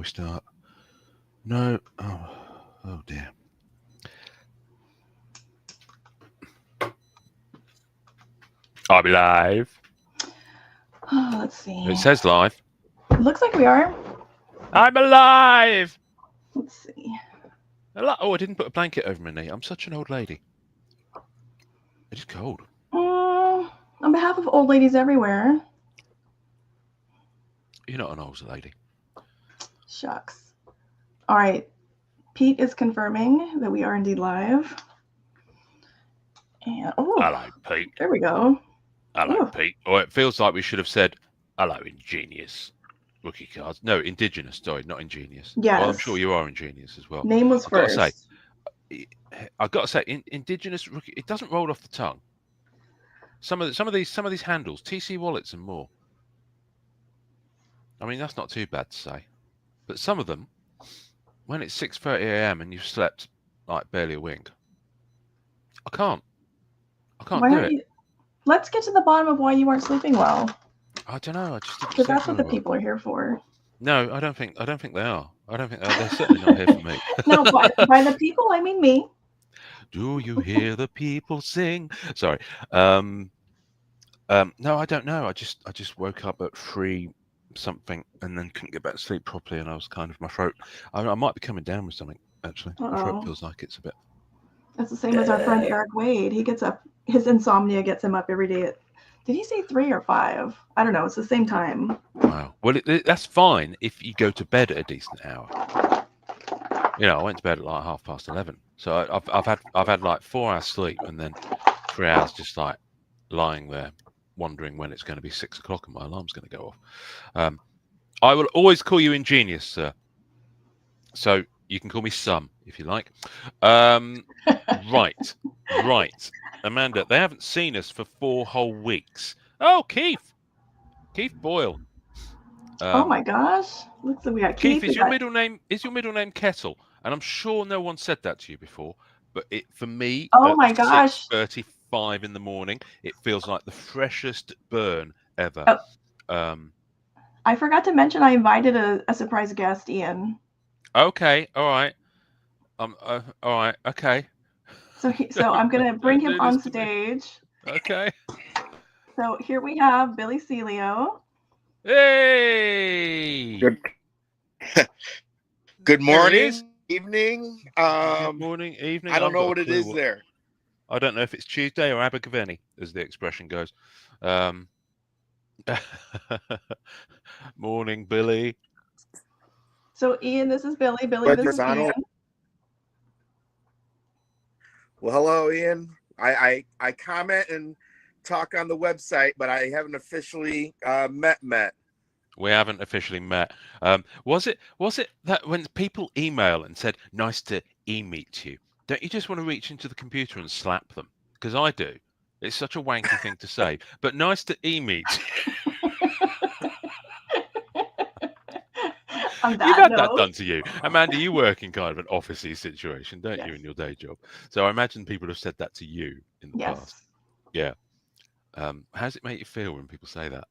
we start. No. Oh dear. I'm live. Oh, let's see. It says live. It looks like we are. I'm alive. Let's see. Oh, I didn't put a blanket over my knee. I'm such an old lady. It is cold. On behalf of old ladies everywhere. You're not an old lady. Shucks. All right. Pete is confirming that we are indeed live. And hello, Pete. There we go. Hello, Pete. Oh, it feels like we should have said hello, ingenious rookie cards. No, indigenous. Sorry, not ingenious. Yes. Well, I'm sure you are ingenious as well. Name was first. I've got to say, indigenous rookie. It doesn't roll off the tongue. Some of these handles, TC wallets and more. I mean, that's not too bad to say, but some of them, when it's 6:30 a.m. and you've slept like barely a wink, I can't do it. Let's get to the bottom of why you weren't sleeping well. I don't know. I just didn't. Because that's what the people are here for. No, I don't think they are. I don't think they're certainly not here for me. No, by the people, I mean me. Do you hear the people sing? Sorry. No, I don't know. I just woke up at 3 something and then couldn't get back to sleep properly, and I was kind of my throat. I might be coming down with something actually. My throat feels like it's a bit. That's the same as our friend Eric Wade. He gets up. His insomnia gets him up every day at. Did he say 3 or 5? I don't know. It's the same time. Wow. Well, that's fine if you go to bed at a decent hour. You know, I went to bed at like 11:30. So I've had like 4 hours sleep and then 3 hours just like lying there, wondering when it's going to be 6 o'clock and my alarm's going to go off. I will always call you ingenious, sir. So you can call me Sum if you like. Right. Amanda, they haven't seen us for 4 whole weeks. Oh, Keith Boyle. Oh my gosh! Looks like we got Keith. Is your middle name Kettle? And I'm sure no one said that to you before, but for me, oh my gosh, 6:35 in the morning, it feels like the freshest burn ever. Oh. I forgot to mention I invited a surprise guest, Ian. Okay, all right. All right, okay. So I'm gonna bring him on stage. Okay. So here we have Billy Celio. Hey. Good morning, evening. Good morning, evening. I don't know what it is there. I don't know if it's Tuesday or Abergavenny, as the expression goes. Morning, Billy. So Ian, this is Billy. Billy, this is Ian. Well, hello, Ian. I comment and talk on the website, but I haven't officially met. We haven't officially met. Was it that when people email and said, nice to e-meet you, don't you just want to reach into the computer and slap them? Because I do. It's such a wanky thing to say, but nice to e-meet. You've had that done to you. Amanda, you work in kind of an office-y situation, don't you, in your day job? So I imagine people have said that to you in the past. Yeah. How does it make you feel when people say that?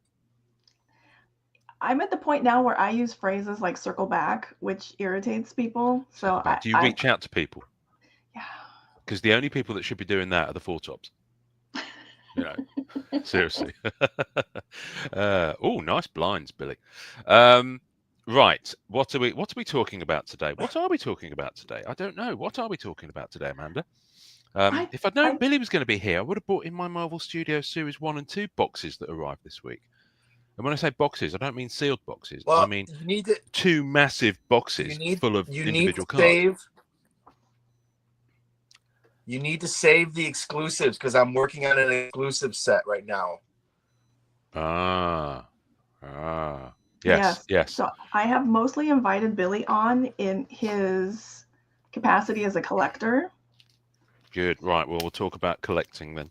I'm at the point now where I use phrases like circle back, which irritates people. So do you reach out to people? Yeah. Because the only people that should be doing that are the Four Tops. You know, seriously. Oh, nice blinds, Billy. Right. What are we talking about today? What are we talking about today? I don't know. What are we talking about today, Amanda? If I'd known Billy was going to be here, I would have brought in my Marvel Studios Series 1 and 2 boxes that arrived this week. And when I say boxes, I don't mean sealed boxes. Well, I mean 2 massive boxes full of individual cards. You need to save the exclusives because I'm working on an exclusive set right now. Yes. So I have mostly invited Billy on in his capacity as a collector. Good. Right. Well, we'll talk about collecting then.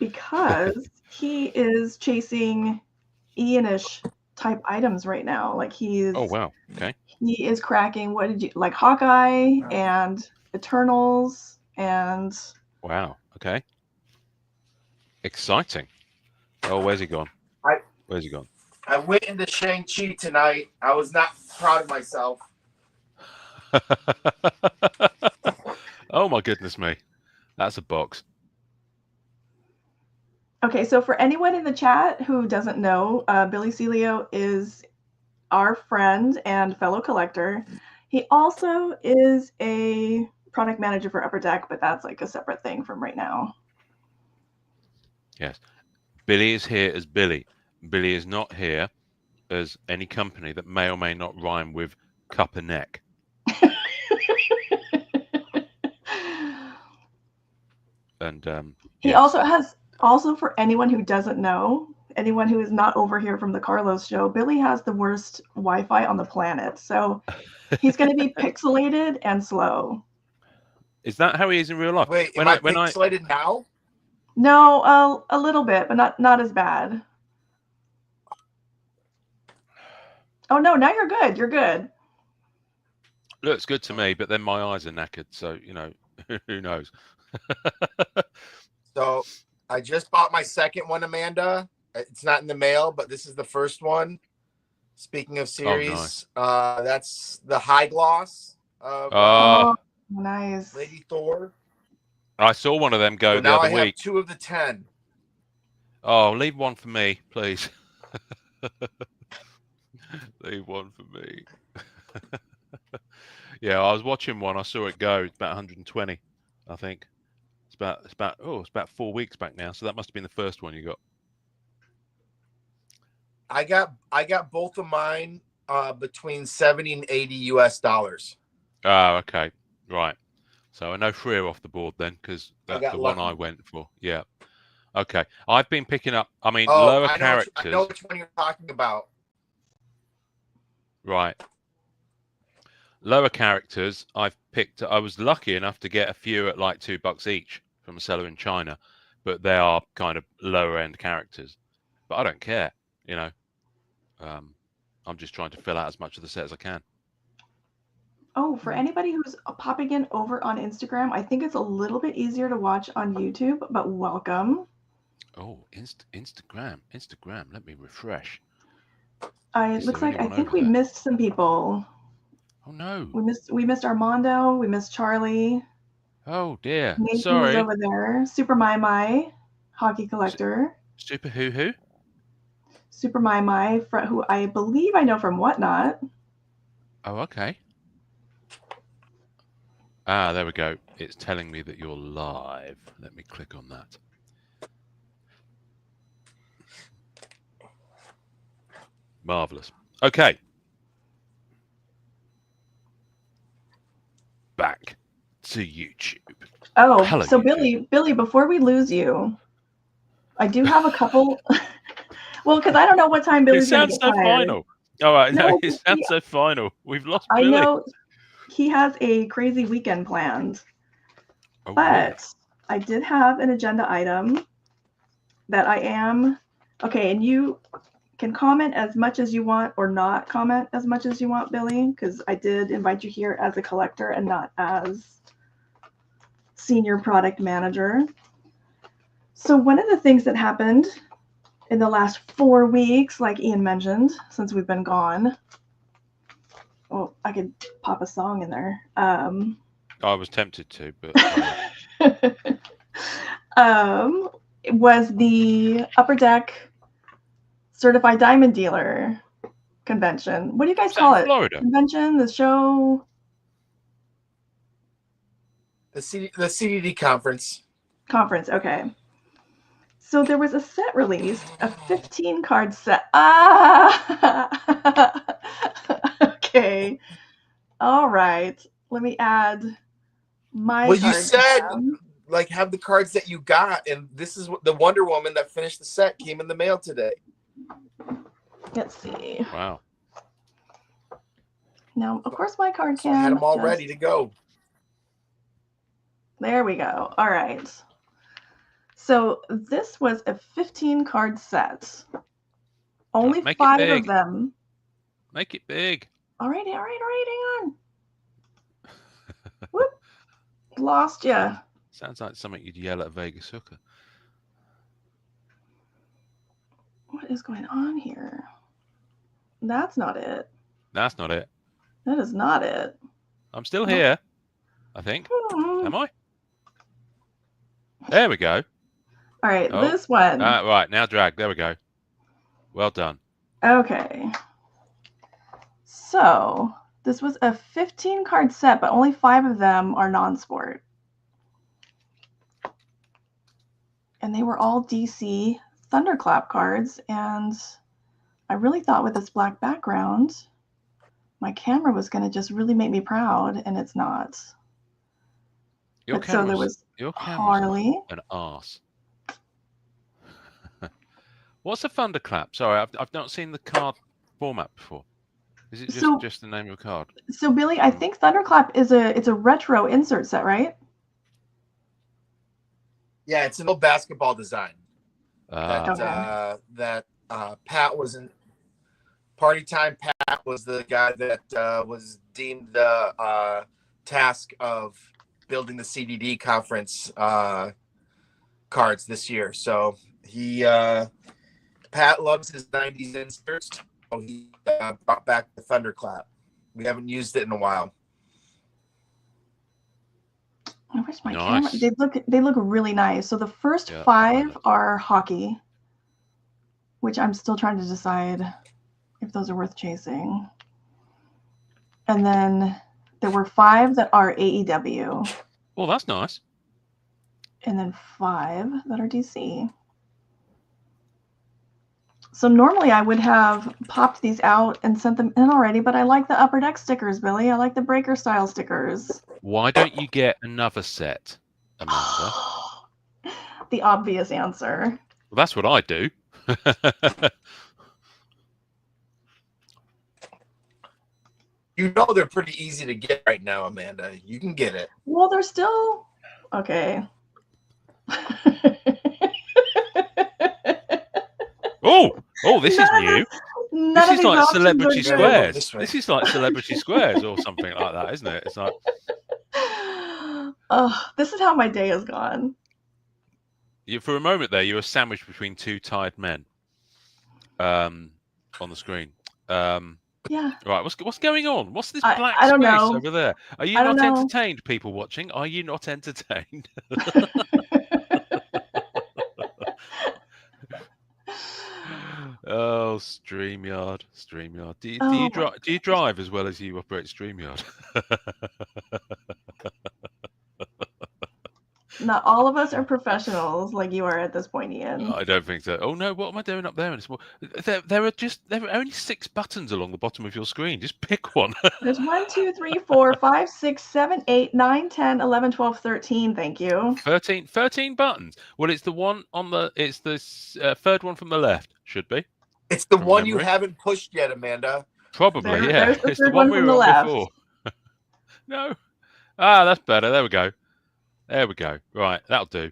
Because he is chasing Ian-ish type items right now. Like he's. Oh wow. Okay. He is cracking. What did you like? Hawkeye and Eternals and. Wow. Okay. Exciting. Oh, where's he gone? Where's he gone? I went into Shang-Chi tonight. I was not proud of myself. Oh my goodness me. That's a box. Okay, so for anyone in the chat who doesn't know, Billy Celio is our friend and fellow collector. He also is a product manager for Upper Deck, but that's like a separate thing from right now. Yes. Billy is here as Billy. Billy is not here as any company that may or may not rhyme with cup and neck. And He yes. also has, also for anyone who doesn't know, anyone who is not over here from the Carlos show, Billy has the worst Wi-Fi on the planet. So he's going to be pixelated and slow. Is that how he is in real life? Wait, When am I when pixelated now? No, a little bit, but not as bad. Oh no, now you're good. You're good. looks good to me, but then my eyes are knackered, so you know, who knows? So I just bought my second one, Amanda. It's not in the mail, but this is the first one. Speaking of series, that's the high gloss of Oh, Nice. Lady Thor. I saw one of them go So the now other I have week. 2 of the 10. Oh, leave one for me, please. Leave one for me. Yeah, I was watching one. I saw it go. It's about 120, I think. It's about 4 weeks back now. So that must have been the first one you got. I got both of mine between 70 and 80 US dollars. Oh, okay, right. So I know 3 are off the board then, because I that's got the one I lucky. went for. Yeah. Okay. I've been picking up. I mean, Oh, lower I characters. know which one you're talking about. Right. Lower characters, I've picked. I was lucky enough to get a few at like $2 each from a seller in China, but they are kind of lower end characters. But I don't care, you know. I'm just trying to fill out as much of the set as I can. Oh, for anybody who's popping in over on Instagram, I think it's a little bit easier to watch on YouTube, but welcome. Oh, Instagram. Let me refresh. It looks like I think we missed some people. Oh no. We missed Armando, we missed Charlie. Oh dear. Nathan Sorry. was over there. Super My hockey collector. Super who? Super My, who I believe I know from Whatnot. Oh, okay. Ah, there we go. It's telling me that you're live. Let me click on that. Marvelous. Okay. Back to YouTube. Oh, Hello, so YouTube. Billy, before we lose you, I do have a couple. Well, because I don't know what time Billy's going to get so tired. final. All right, No, it sounds so final. We've lost I Billy. know he has a crazy weekend planned, Oh, but really? I did have an agenda item that I am okay, and you can comment as much as you want or not comment as much as you want, Billy, because I did invite you here as a collector and not as senior product manager. So one of the things that happened in the last 4 weeks, like Ian mentioned, since we've been gone. Well, I could pop a song in there. I was tempted to, but was the Upper Deck Certified Diamond Dealer convention. What do you guys call it? Florida Convention, the show? The CDD conference. Conference, okay. So there was a set released, a 15 card set. Ah! Okay. All right. Let me add my Well, you card said tab. like have the cards that you got, and this is what the Wonder Woman that finished the set came in the mail today. Let's see. wow. Now, of course, my card So I had can them all just... ready to go. There we go. All right. So this was a 15 card set. Only Make it 5 big. of them. Make it big. All right. Hang on. Whoop. Lost ya. Sounds like something you'd yell at a Vegas hooker. What is going on here? That's not it. That's not it. That is not it. I'm still here. I think. Am I? There we go. All right, Oh. this one. Right, now drag. There we go. Well done. Okay. So this was a 15 card set, but only 5 of them are non-sport. And they were all DC Thunderclap cards. And I really thought with this black background, my camera was going to just really make me proud, and it's not. Your So there was Harley. An arse. What's a Thunderclap? Sorry, I've not seen the card format before. Is it just the name of a card? So Billy, I think Thunderclap is a retro insert set, right? Yeah, it's an old basketball design Okay. that Pat was in. Party Time Pat was the guy that was deemed the task of building the CDD conference cards this year. So Pat loves his 90s inserts. So he brought back the Thunderclap. We haven't used it in a while. Where's my camera? They look really nice. So the first 5 are hockey, which I'm still trying to decide if those are worth chasing. And then there were 5 that are AEW. Well, that's nice. And then 5 that are DC. So normally I would have popped these out and sent them in already, but I like the Upper Deck stickers, Billy. I like the Breaker style stickers. Why don't you get another set, Amanda? The obvious answer. Well, that's what I do. You know they're pretty easy to get right now, Amanda. You can get it. Well, they're still okay. Oh, this is new. This is like Celebrity Squares. This is like Celebrity Squares or something like that, isn't it? It's like, oh, this is how my day has gone. For a moment there, you were sandwiched between 2 tired men on the screen. Yeah. Right. What's going on? What's this black I don't space know. over there? Are you not entertained, people watching? Are you not entertained? Oh, StreamYard. Do you drive as well as you operate StreamYard? Not all of us are professionals like you are at this point, Ian. I don't think so. Oh no, what am I doing up there? There are only 6 buttons along the bottom of your screen. Just pick one. There's 1, 2, 3, 4, 5, 6, 7, 8, 9, 10, 11, 12, 13. Thank you. 13 buttons. Well, it's the one on the. It's the third one from the left. Should be. It's the one you haven't pushed yet, Amanda. Probably, yeah. It's the one we were on before. No. Ah, that's better. There we go. There we go. Right, that'll do.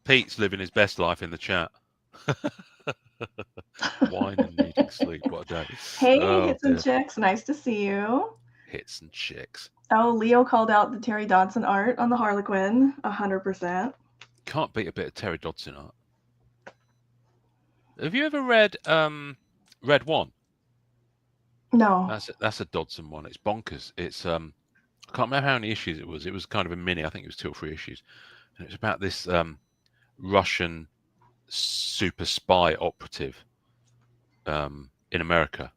Pete's living his best life in the chat. Wine and needing sleep. What a day. Hey, Hits and Chicks. Nice to see you. Hits and Chicks. Oh, Leo called out the Terry Dodson art on the Harlequin. 100%. Can't beat a bit of Terry Dodson art. Have you ever read Red One? No. That's a Dodson one. It's bonkers. It's I can't remember how many issues it was. It was kind of a mini. I think it was 2 or 3 issues. And it was about this Russian super spy operative in America.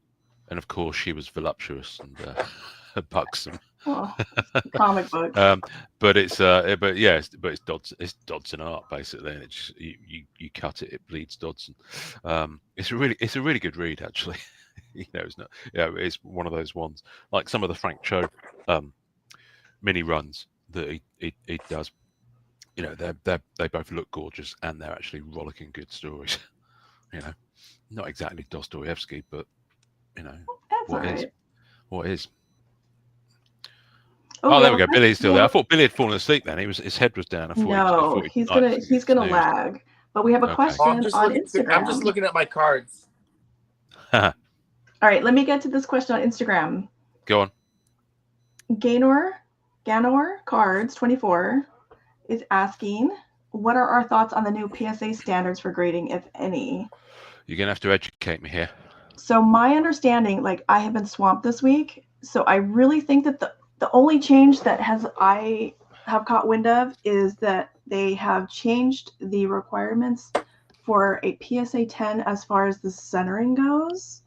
And of course she was voluptuous and buxom. Oh, comic book. But it's it's Dodson art basically, and it's you cut it, it bleeds Dodson. It's a really good read actually. It's not. Yeah, it's one of those ones like some of the Frank Cho mini runs that he does. They both look gorgeous and they're actually rollicking good stories. Not exactly Dostoevsky, but what is. Oh, there we go. Billy's still there. I thought Billy had fallen asleep then. His head was down. He's gonna lag. But we have a question on Instagram. I'm just looking at my cards. All right, let me get to this question on Instagram. Go on. Ganor Cards 24 is asking, what are our thoughts on the new PSA standards for grading, if any? You're gonna have to educate me here. So my understanding, like I have been swamped this week, so I really think that the only change that I have caught wind of is that they have changed the requirements for a PSA 10 as far as the centering goes.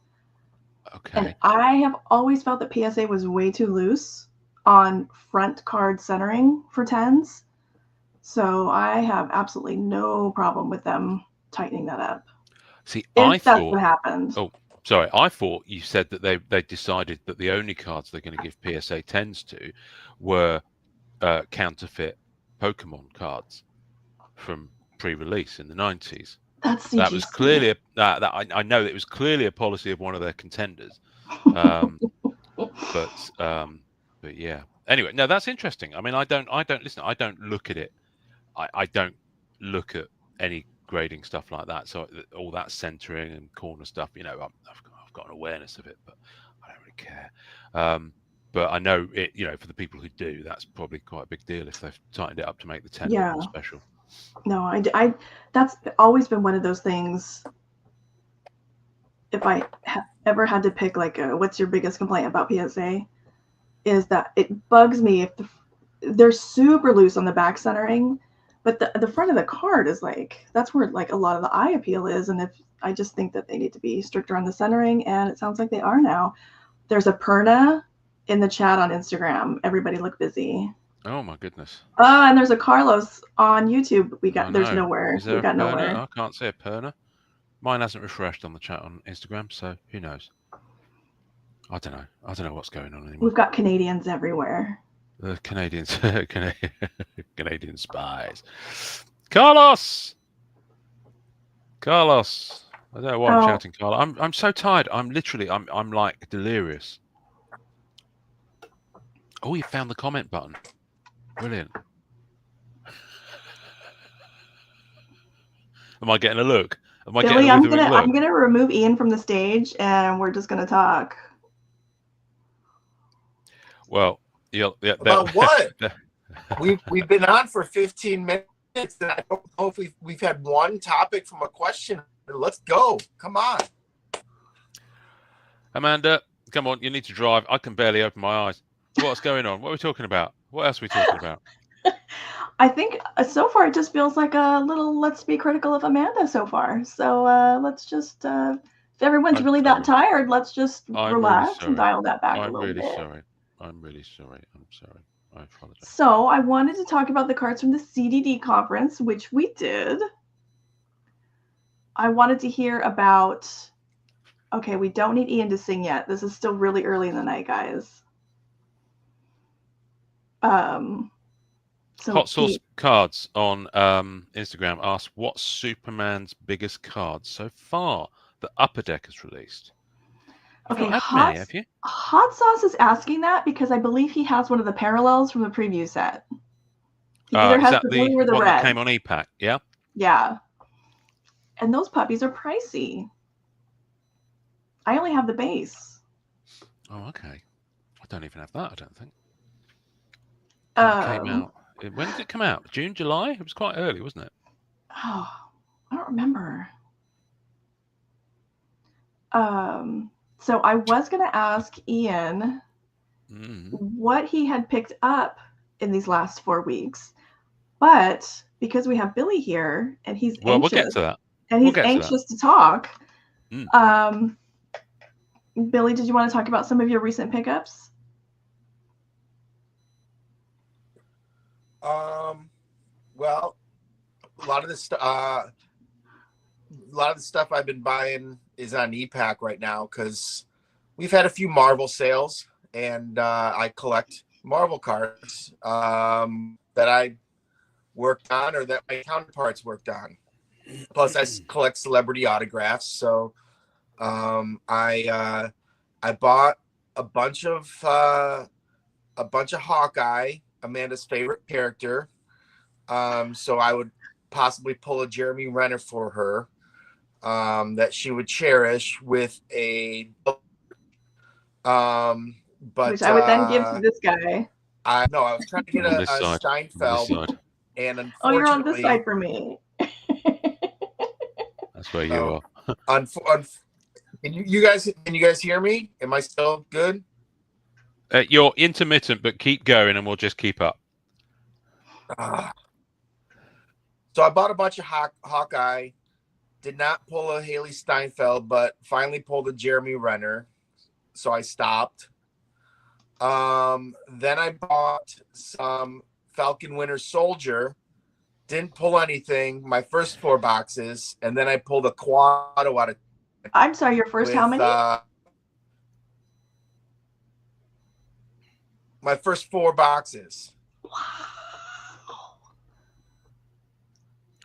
Okay. And I have always felt that PSA was way too loose on front card centering for 10s. So I have absolutely no problem with them tightening that up. See, If I that's thought. what happened. Oh, sorry. I thought you said that they decided that the only cards they're going to give PSA 10s to were counterfeit Pokemon cards from pre-release in the 90s. That's CGC. That was clearly I know that it was clearly a policy of one of their contenders. But yeah. Anyway, no, that's interesting. I mean, I don't listen. I don't look at it. I don't look at any grading stuff like that. So all that centering and corner stuff, you know, I've got an awareness of it, but I don't really care. But I know it, you know, for the people who do, that's probably quite a big deal if they've tightened it up to make the 10 Yeah. more special. No, I that's always been one of those things. If I ever had to pick like what's your biggest complaint about PSA, is that it bugs me if they're super loose on the back centering, but the front of the card is like, that's where like a lot of the eye appeal is. And if I just think that they need to be stricter on the centering, and it sounds like they are now. There's a Perna in the chat on Instagram. Everybody look busy. Oh my goodness. And there's a Carlos on YouTube. There's no. nowhere. Is there We got a Perna? nowhere. I can't see a Perna. Mine hasn't refreshed on the chat on Instagram, so who knows? I don't know what's going on anymore. We've got Canadians everywhere. The Canadians, Canadian spies. Carlos. I don't know why I'm shouting, Carlos. I'm so tired. I'm like delirious. Oh, you found the comment button. Brilliant. Am I getting a look? Billy, I'm gonna remove Ian from the stage, and we're just gonna talk. Well, yeah. About what? we've been on for 15 minutes. And I don't know if we've had one topic from a question. Let's go. Come on. Amanda, come on. You need to drive. I can barely open my eyes. What's going on? What are we talking about? What else are we talking about? I think so far it just feels like a little let's be critical of Amanda so far. So let's just, if everyone's really that tired, let's just relax and dial that back a little bit. I'm really sorry. I'm sorry. I apologize. So I wanted to talk about the cards from the CDD conference, which we did. I wanted to hear about, okay, we don't need Ian to sing yet. This is still really early in the night, guys. So Hot Sauce Cards on Instagram asks, what's Superman's biggest card so far that Upper Deck has released? Okay, have you? Hot Sauce is asking that because I believe he has one of the parallels from the preview set. He either has the blue or the one red. That came on e-pack, yeah? Yeah. And those puppies are pricey. I only have the base. Oh, okay. I don't even have that, I don't think. It came out. When did it come out? June, July? It was quite early, wasn't it? Oh, I don't remember. So I was going to ask Ian what he had picked up in these last 4 weeks, but because we have Billy here and he's anxious, we'll get to that. And he's anxious to talk. Billy, did you want to talk about some of your recent pickups? Well, a lot of the stuff I've been buying is on e-pack right now because we've had a few Marvel sales, and I collect Marvel cards that I worked on or that my counterparts worked on. Plus, I collect celebrity autographs. So I bought a bunch of Hawkeye, Amanda's favorite character. So I would possibly pull a Jeremy Renner for her that she would cherish with a but which I would then give to this guy. I was trying to get a Steinfeld, and unfortunately, oh, you're on this side for me. That's where you are. Can you guys hear me? Am I still good? You're intermittent, but keep going, and we'll just keep up. So I bought a bunch of Hawkeye. Did not pull a Haley Steinfeld, but finally pulled a Jeremy Renner. So I stopped. Then I bought some Falcon Winter Soldier. Didn't pull anything. My first 4 boxes, and then I pulled a Quado out of. I'm sorry, your first how many? My first 4 boxes. Wow.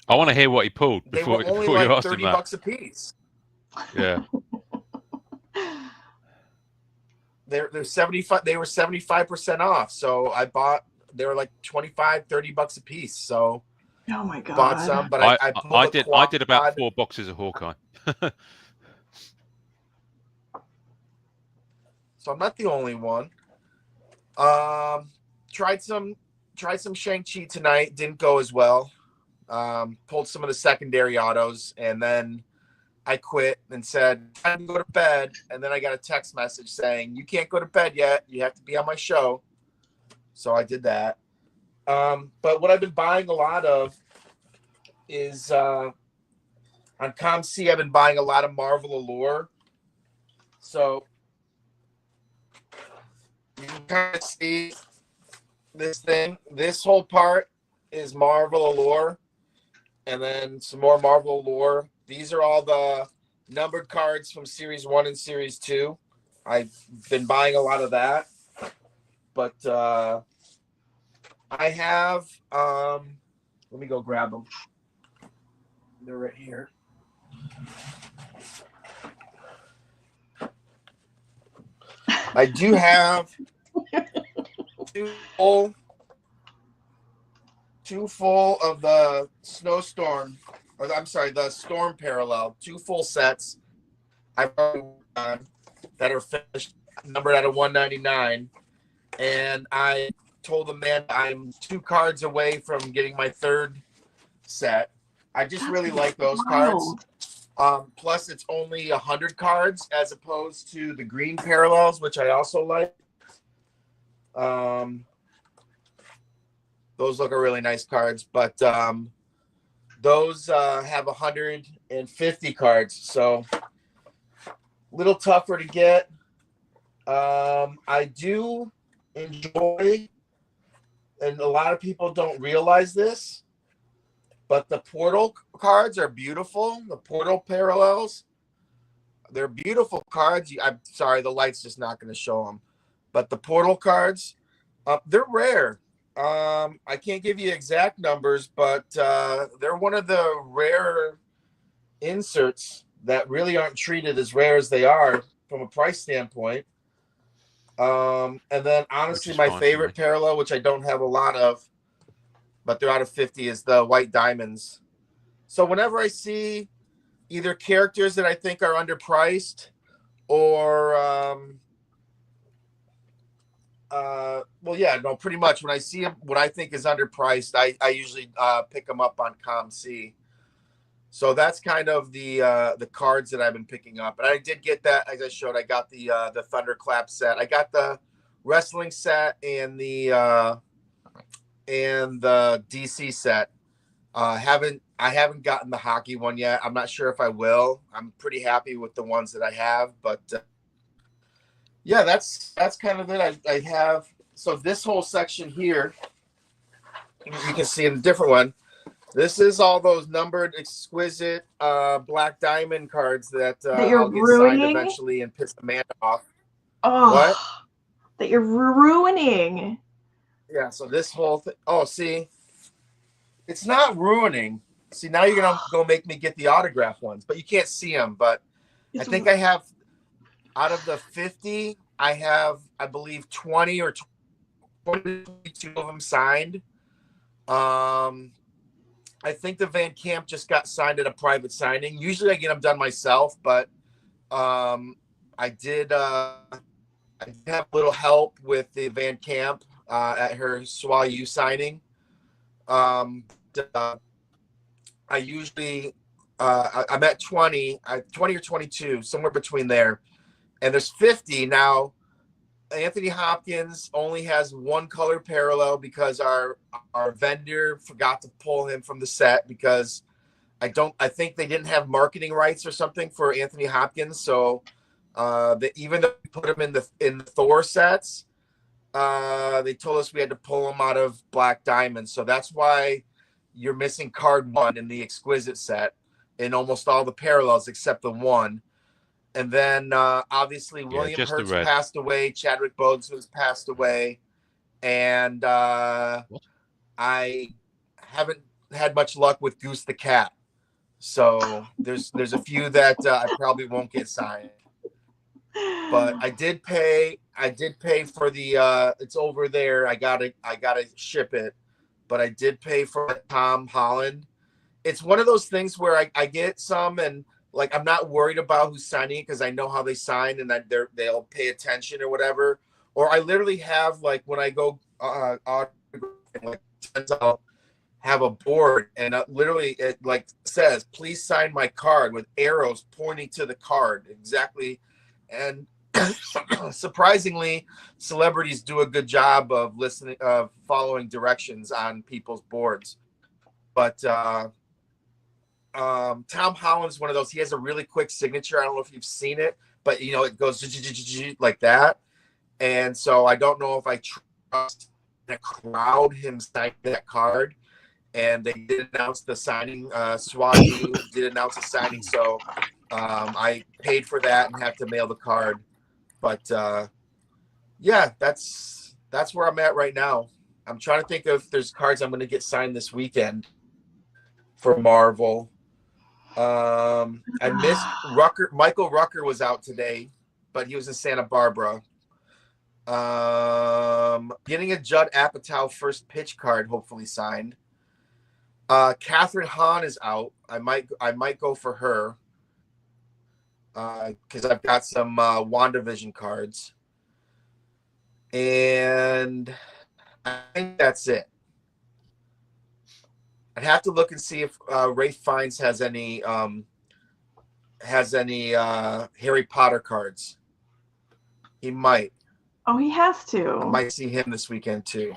I want to hear what he pulled They before, were only before you like asked him $30 that. a piece. Yeah. They're 75. They were 75% off. So I bought. They were like $25-$30 a piece. So Oh my god. bought some, but I did about 4 boxes of Hawkeye. So I'm not the only one. Tried some Shang-Chi tonight. Didn't go as well. Pulled some of the secondary autos, and then I quit and said, time to go to bed. And then I got a text message saying, you can't go to bed yet. You have to be on my show. So I did that. But what I've been buying a lot of is on ComC, I've been buying a lot of Marvel Allure. So you can kind of see this thing. This whole part is Marvel Allure, and then some more Marvel Allure. These are all the numbered cards from Series 1 and Series 2. I've been buying a lot of that. But I have, let me go grab them. They're right here. I do have two full of the Snowstorm, or I'm sorry, the Storm Parallel, 2 full sets I've already done that are finished, numbered out of 199. And I told the man I'm 2 cards away from getting my 3rd set. I just really like those cards. Plus, it's only 100 cards as opposed to the green parallels, which I also like. Those look are really nice cards, but those have 150 cards, so a little tougher to get. I do enjoy, and a lot of people don't realize this, but the portal cards are beautiful. The portal parallels, they're beautiful cards. I'm sorry, the light's just not going to show them, but the portal cards, they're rare. I can't give you exact numbers, but they're one of the rare inserts that really aren't treated as rare as they are from a price standpoint. And then honestly, my favorite parallel, which I don't have a lot of, but they're out of 50, is the White Diamonds. So whenever I see either characters that I think are underpriced or pretty much when I see them, what I think is underpriced, I usually pick them up on ComC. So that's kind of the cards that I've been picking up. And I did get that, as I showed, I got the Thunderclap set. I got the wrestling set and the DC set. I haven't gotten the hockey one yet. I'm not sure if I will. I'm pretty happy with the ones that I have, but yeah, that's kind of it. I have, so this whole section here, you can see in a different one. This is all those numbered exquisite Black Diamond cards that you're I'll get ruining? signed eventually and piss Amanda off. Oh, What? That you're ruining. Yeah, so this whole thing. Oh, see, it's not ruining. See, now you're gonna go make me get the autograph ones, but you can't see them. But I think I have, out of the 50, I have, I believe, 20 or 22 of them signed. I think the Van Camp just got signed at a private signing. Usually I get them done myself, but I did have a little help with the Van Camp at her Swayu signing. I usually I'm at 20, 20 or 22, somewhere between there. And there's 50 now. Anthony Hopkins only has one color parallel because our vendor forgot to pull him from the set because I think they didn't have marketing rights or something for Anthony Hopkins. So even though we put him in the Thor sets, they told us we had to pull him out of Black Diamond. So that's why you're missing card 1 in the Exquisite set in almost all the parallels except the one. And then obviously William Hurt's passed away. Chadwick Boseman's passed away. And I haven't had much luck with Goose the Cat. So there's a few that I probably won't get signed. But I did pay for the it's over there. I gotta ship it. But I did pay for Tom Holland. It's one of those things where I get some and like I'm not worried about who's signing it because I know how they sign and that they'll pay attention or whatever. Or I literally have like when I go like I'll have a board and literally it like says please sign my card with arrows pointing to the card exactly. And surprisingly, celebrities do a good job of listening, following directions on people's boards. But Tom Holland is one of those. He has a really quick signature. I don't know if you've seen it, but you know it goes like that. And so I don't know if I trust the crowd him sign that card. And they did announce the signing. Swati did announce the signing, so I paid for that and have to mail the card. But yeah, that's where I'm at right now. I'm trying to think if there's cards I'm going to get signed this weekend for Marvel. I missed Rucker. Michael Rucker was out today, but he was in Santa Barbara. Getting a Judd Apatow first pitch card, hopefully signed. Catherine Hahn is out. I might go for her because I've got some WandaVision cards, and I think that's it. I'd have to look and see if Ralph Fiennes has any Harry Potter cards. He might. Oh, he has to. I might see him this weekend too.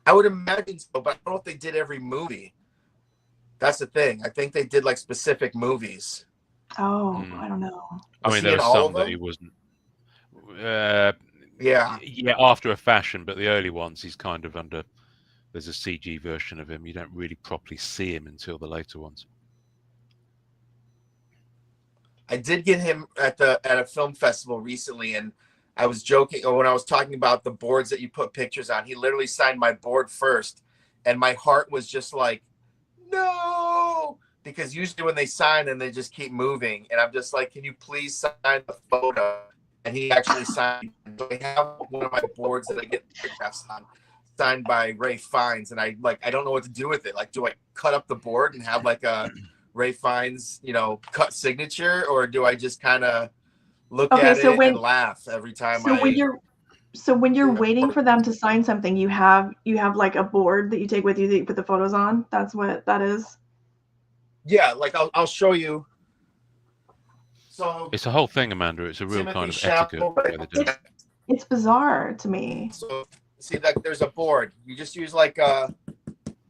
I would imagine so, but I don't know if they did every movie. That's the thing. I think they did like specific movies. Oh, I don't know. I mean, there were some that he wasn't. Yeah, after a fashion, but the early ones, he's kind of under. There's a CG version of him. You don't really properly see him until the later ones. I did get him at a film festival recently, and I was joking when I was talking about the boards that you put pictures on. He literally signed my board first, and my heart was just like, no, because usually when they sign and they just keep moving, and I'm just like, can you please sign the photo? And he actually signed. So I have one of my boards that I get photographs on, signed by Ralph Fiennes, and I don't know what to do with it. Like, do I cut up the board and have like a Ralph Fiennes, cut signature, or do I just kind of look at it and laugh every time? When you're waiting for them to sign something, you have like a board that you take with you that you put the photos on. That's what that is. Yeah, like I'll show you. So it's a whole thing, Amanda. It's a real kind of etiquette. It's bizarre to me. So see that there's a board. You just use like a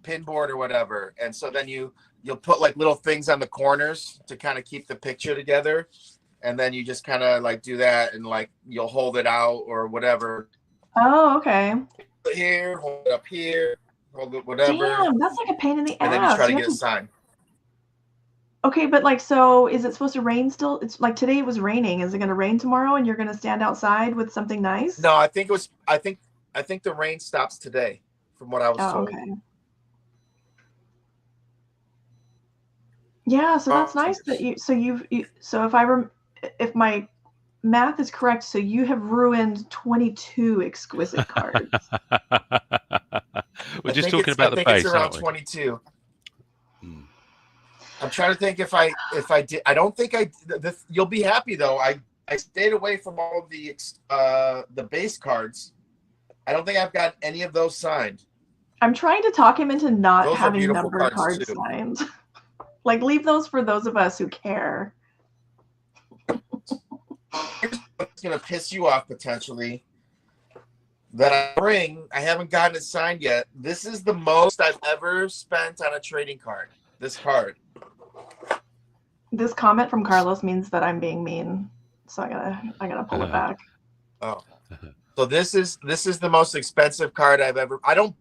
pin board or whatever, and so then you'll put like little things on the corners to kind of keep the picture together. And then you just kind of like do that and like you'll hold it out or whatever. Oh, okay. Here, hold it up here, hold it whatever. Damn, that's like a pain in the ass. And then you try to get it signed. Okay, but like, so is it supposed to rain still? It's like today it was raining. Is it going to rain tomorrow and you're going to stand outside with something nice? No, I think the rain stops today from what I was told. Okay. Yeah, so that's nice that if my math is correct, so you have ruined 22 exquisite cards. We're just talking about the base, it's around aren't we? 22. I'm trying to think if I did. I don't think you'll be happy though. I stayed away from all of the base cards. I don't think I've got any of those signed. I'm trying to talk him into not Those having numbered cards signed. Like, leave those for those of us who care. Here's what's gonna piss you off potentially. That I haven't gotten it signed yet. This is the most I've ever spent on a trading card. This card. This comment from Carlos means that I'm being mean, so I gotta pull it back. Oh, so this is the most expensive card I've ever. I don't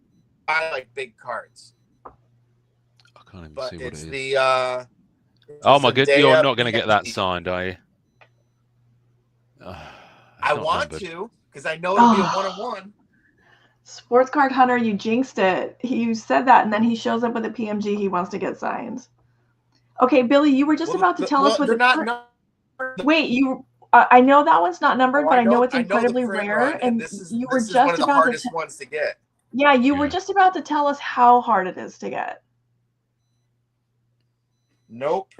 buy like big cards, I can't even but see what it's it is. the. Oh my god, you're not going to get that PMG. signed, are you? I want to because I know it'll be a one-on-one. Sports Card Hunter, you jinxed it. You said that, and then he shows up with a PMG he wants to get signed. Okay, Billy, you were just about to tell us what Wait, you. I know that one's not numbered, but I know it's incredibly rare, and you were just one of the about hardest ones to get. Yeah, you were just about to tell us how hard it is to get. Nope.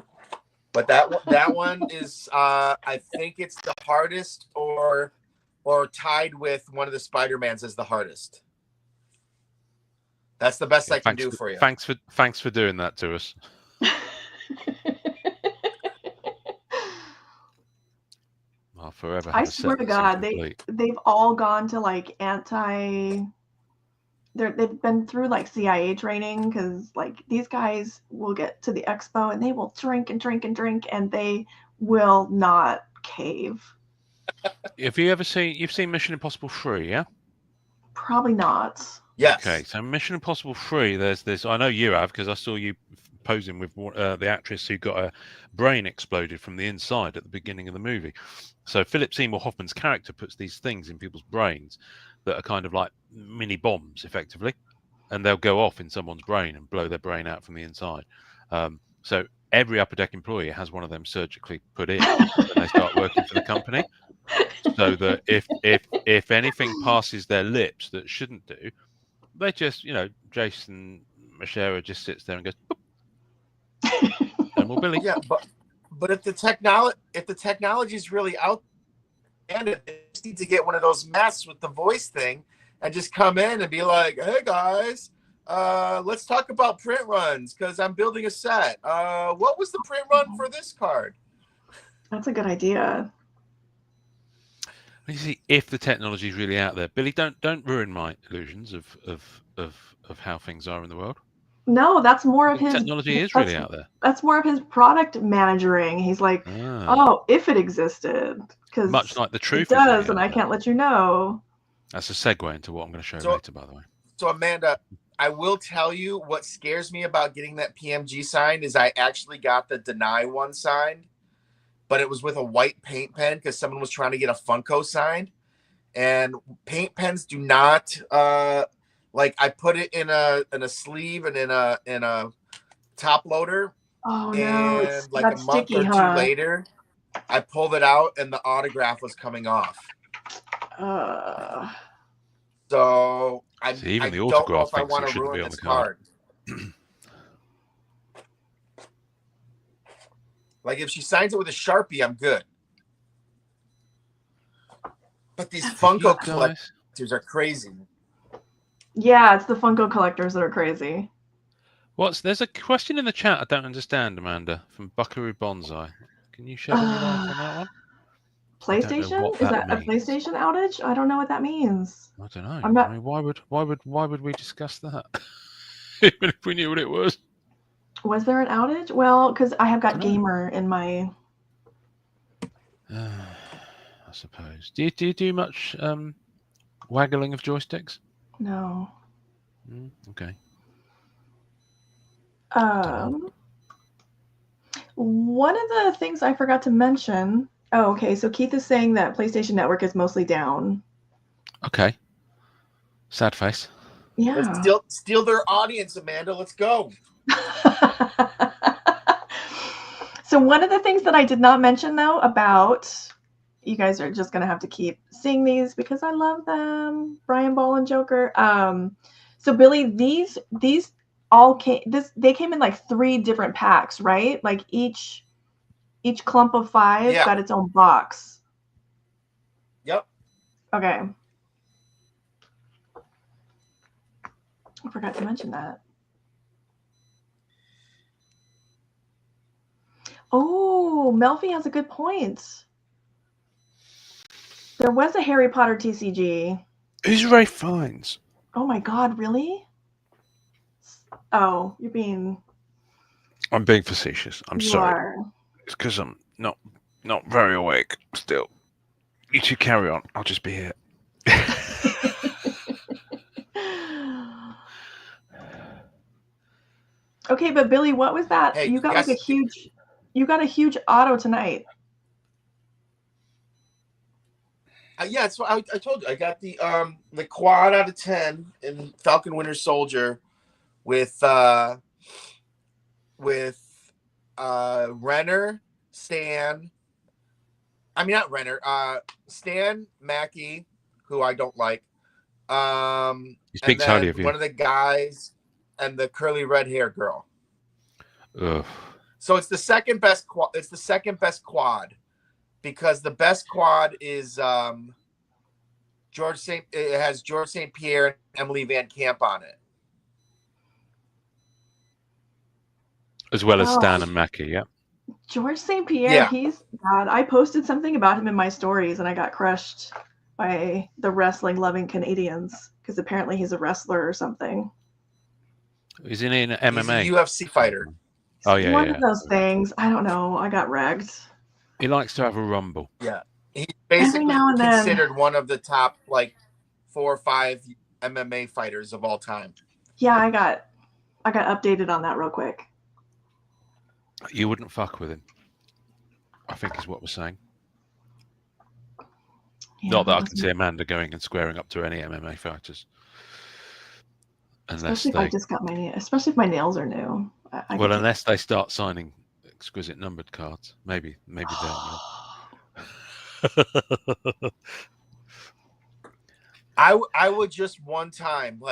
But that one is I think it's the hardest or tied with one of the Spider-Mans as the hardest. That's the best I can do for you. Thanks for doing that to us. I'll forever have I swear to God, they've all gone to like they've been through like CIA training, because like these guys will get to the expo and they will drink and drink and drink, and they will not cave. Have you ever you've seen Mission Impossible 3, yeah? Probably not. Yes. Okay, so Mission Impossible 3, there's this. I know you have, because I saw you posing with the actress who got her brain exploded from the inside at the beginning of the movie. So Philip Seymour Hoffman's character puts these things in people's brains that are kind of like mini bombs, effectively, and they'll go off in someone's brain and blow their brain out from the inside. So every Upper Deck employee has one of them surgically put in when they start working for the company, so that if anything passes their lips that shouldn't do, they just, Jason Mashera just sits there and goes, "No more Billy." Yeah, but if the technology is really out, and they just need to get one of those masks with the voice thing and just come in and be like, "Hey guys, let's talk about print runs because I'm building a set. What was the print run for this card?" That's a good idea. You see, if the technology is really out there, Billy, don't ruin my illusions of how things are in the world. No, that's more of his technology is really out there. That's more of his product managing. He's like, oh, if it existed, because much like the truth it does, really and I can't let you know. That's a segue into what I'm going to show later, by the way. So Amanda, I will tell you what scares me about getting that PMG signed is I actually got the Deny one signed, but it was with a white paint pen because someone was trying to get a Funko signed, and paint pens do not. Like I put it in a sleeve and in a top loader. Oh no! And like a month or two later, I pulled it out and the autograph was coming off. So I don't know if I want to ruin this card. Like if she signs it with a Sharpie, I'm good. But these Funko collectors are crazy. Yeah, it's the Funko collectors that are crazy. There's a question in the chat I don't understand, Amanda, from Buckaroo Bonsai. Can you shed any light on that one? PlayStation? Is that a PlayStation outage? I don't know what that means. I don't know. I mean, why would we discuss that? Even if we knew what it was. Was there an outage? Well, because I have got Gamer in my. I suppose. Do you do much waggling of joysticks? No. Okay. One of the things I forgot to mention. Oh, okay. So Keith is saying that PlayStation Network is mostly down. Okay. Sad face. Yeah. Let's steal their audience, Amanda. Let's go. So one of the things that I did not mention though about, you guys are just gonna have to keep seeing these because I love them. Brian Ball and Joker. So Billy, these all came. They came in like 3 different packs, right? Like each clump of 5 got its own box. Yep. Okay. I forgot to mention that. Oh, Melfi has a good point. There was a Harry Potter TCG. Who's Ray Fiennes? Oh my God, really? Oh, you're being. I'm being facetious. I'm You sorry. are. It's because I'm not very awake still. You two carry on. I'll just be here. Okay, but Billy, what was that? Hey, You got yes. like a huge. You got a huge auto tonight. Yeah, that's what I told you. I got the quad out of 10 in Falcon Winter Soldier with Renner, Stan. I mean, not Renner. Stan Mackey, who I don't like. He speaks and highly then of you. one of the guys and the curly red hair girl. Ugh. So it's the second best quad. It's the second best quad because the best quad is It has George St. Pierre and Emily Van Camp on it. As well as Oh. Stan and Mackie, yeah. George St. Pierre, Yeah. he's God. I posted something about him in my stories, and I got crushed by the wrestling loving Canadians because apparently he's a wrestler or something. He's in He's MMA. a UFC fighter. Oh yeah, One yeah. of those things. I don't know. I got wrecked. He likes to have a rumble. Yeah. He's basically now and then. considered one of the top 4 or 5 MMA fighters of all time. Yeah, I got updated on that real quick. You wouldn't fuck with him, I think is what we're saying. Yeah, Not that I can see Amanda going and squaring up to any MMA fighters. Unless especially if my nails are new. unless they start signing exquisite numbered cards. Maybe then. I would just one time,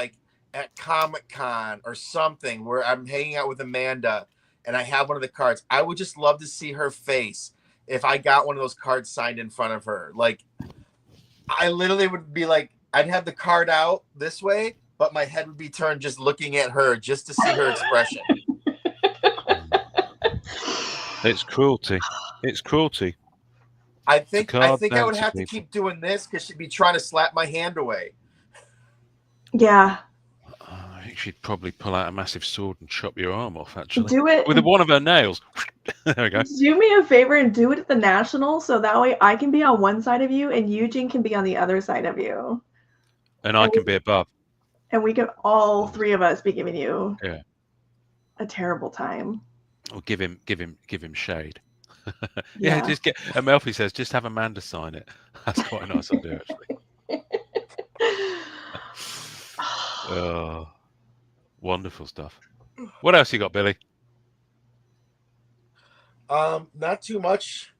at Comic-Con or something, where I'm hanging out with Amanda and I have one of the cards. I would just love to see her face if I got one of those cards signed in front of her. I literally would be I'd have the card out this way, but my head would be turned just looking at her just to see her expression. It's cruelty. It's cruelty. I think I would bouncy have to people. keep doing this because she'd be trying to slap my hand away. Yeah. I think she'd probably pull out a massive sword and chop your arm off, actually. Do it With one of her nails. There we go. Do me a favor and do it at the National, so that way I can be on one side of you and Eugene can be on the other side of you. And I can be above. And we can all three of us be giving you a terrible time. Or give him shade. Yeah. Just get. And Melfi says, just have Amanda sign it. That's quite a nice idea, actually. Oh, wonderful stuff. What else you got, Billy? Not too much.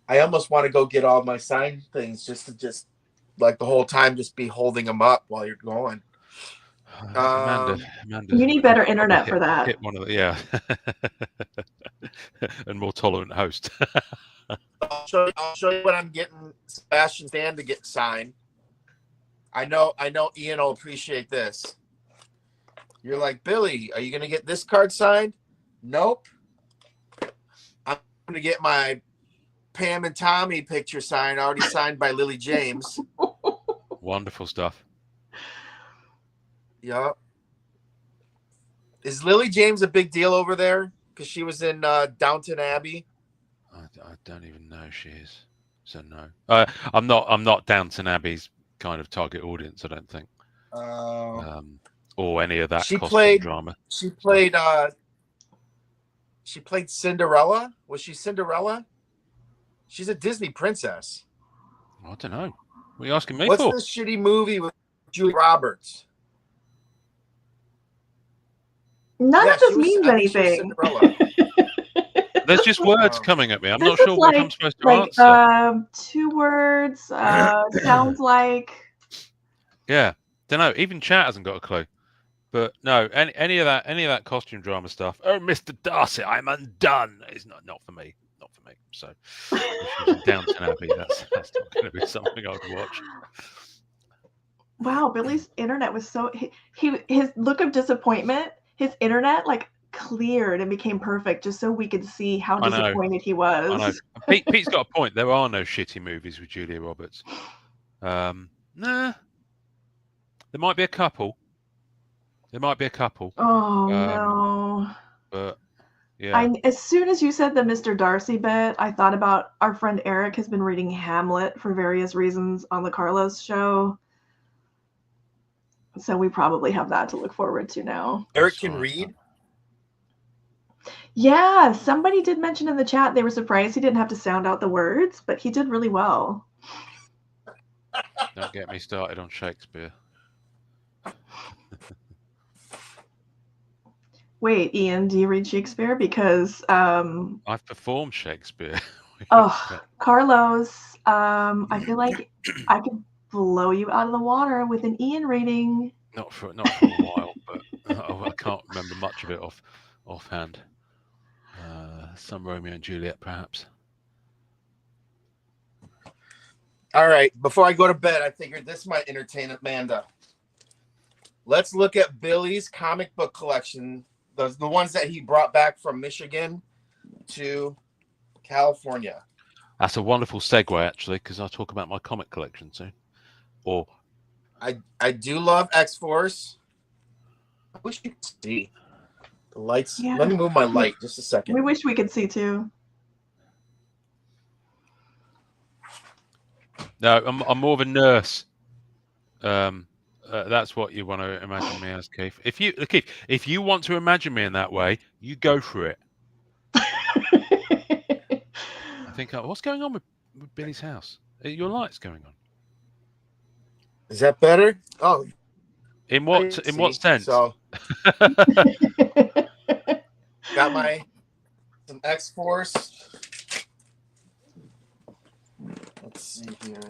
I almost want to go get all my signed things just to the whole time just be holding them up while you're going. Amanda, you need better internet for that. Hit one of the, and more tolerant host. I'll show you what I'm getting Sebastian Stan to get signed. I know Ian will appreciate this. You're like, Billy, are you gonna get this card signed? Nope. I'm gonna get my Pam and Tommy picture signed, already signed by Lily James. Wonderful stuff. Yeah. Is Lily James a big deal over there? Because she was in Downton Abbey. I don't even know if she is. So no. I'm not Downton Abbey's kind of target audience, I don't think. Or any of that costume drama. She played Cinderella. Was she Cinderella? She's a Disney princess. I don't know. What are you asking me What's for? this shitty movie with Julia Roberts? None of this means anything. There's just words coming at me. I'm not sure what I'm supposed to answer. 2 words. Sounds like. Yeah, don't know. Even chat hasn't got a clue. But no, any of that costume drama stuff. Oh, Mr. Darcy, I'm undone. It's not for me. Not for me. So, if she's in Downton Abbey, that's not going to be something I would watch. Wow, Billy's internet was so his look of disappointment. His internet cleared and became perfect just so we could see how I know. disappointed he I know. was. Pete's got a point. There are no shitty movies with Julia Roberts. Nah, there might be a couple. Oh no. But yeah, As soon as you said the Mr. Darcy bit, I thought about our friend Eric has been reading Hamlet for various reasons on the Carlos show. So we probably have that to look forward to now. Eric That's can right. read. Yeah, somebody did mention in the chat they were surprised he didn't have to sound out the words, but he did really well. Don't get me started on Shakespeare. Wait, Ian, do you read Shakespeare? Because I've performed Shakespeare. Carlos, I feel like I could blow you out of the water with an Ian reading. Not for a while, but I can't remember much of it offhand. Some Romeo and Juliet, perhaps. All right. Before I go to bed, I figured this might entertain Amanda. Let's look at Billy's comic book collection. The ones that he brought back from Michigan to California. That's a wonderful segue, actually, because I'll talk about my comic collection soon. Or I do love X-Force. I wish you could see the lights. Yeah. Let me move my light just a second. We wish we could see too. no, I'm more of a nurse. That's what you want to imagine me as, Keith. If you want to imagine me in that way, you go for it. I think. What's going on with Billy's house? Your light's going on. Is that better? Oh, In what sense? So got some X-Force. Let's see here.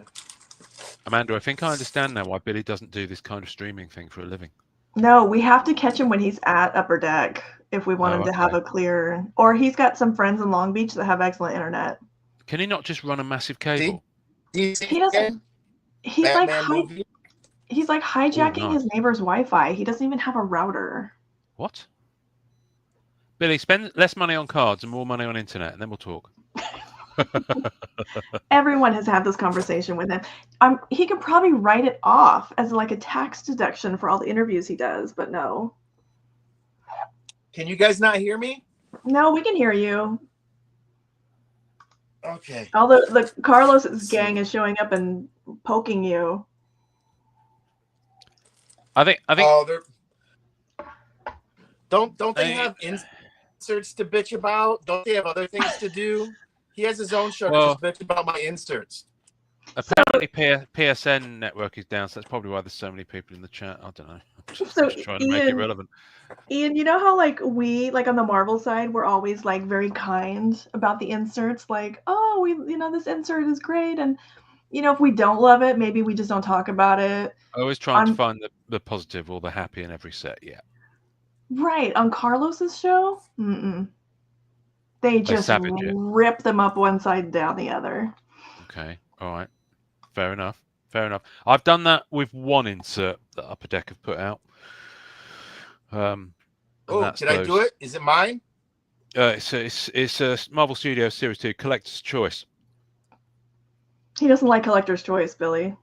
Amanda, I think I understand now why Billy doesn't do this kind of streaming thing for a living. No, we have to catch him when he's at Upper Deck if we want him to have a clear. Or he's got some friends in Long Beach that have excellent internet. Can he not just run a massive cable? He doesn't. He's like hijacking his neighbor's Wi-Fi. He doesn't even have a router. What? Billy, spend less money on cards and more money on internet, and then we'll talk. Everyone has had this conversation with him. He could probably write it off as like a tax deduction for all the interviews he does, but no. Can you guys not hear me? No, we can hear you. Okay. All the Carlos's gang is showing up and poking you. I think. Oh, don't they have inserts to bitch about? Don't they have other things to do? He has his own show to just bitch about my inserts. Apparently, PSN network is down, so that's probably why there's so many people in the chat. I don't know. Just trying to make it relevant. Ian, you know how we on the Marvel side, we're always like very kind about the inserts, like, oh, this insert is great, and if we don't love it, maybe we just don't talk about it. I always try to find the positive or the happy in every set. Yeah. Right, on Carlos's show, they just rip them up one side down the other. Okay, all right, fair enough. I've done that with one insert that Upper Deck have put out. Did I do it? Is it mine? It's a Marvel Studios Series 2 Collector's Choice. He doesn't like Collector's Choice, Billy.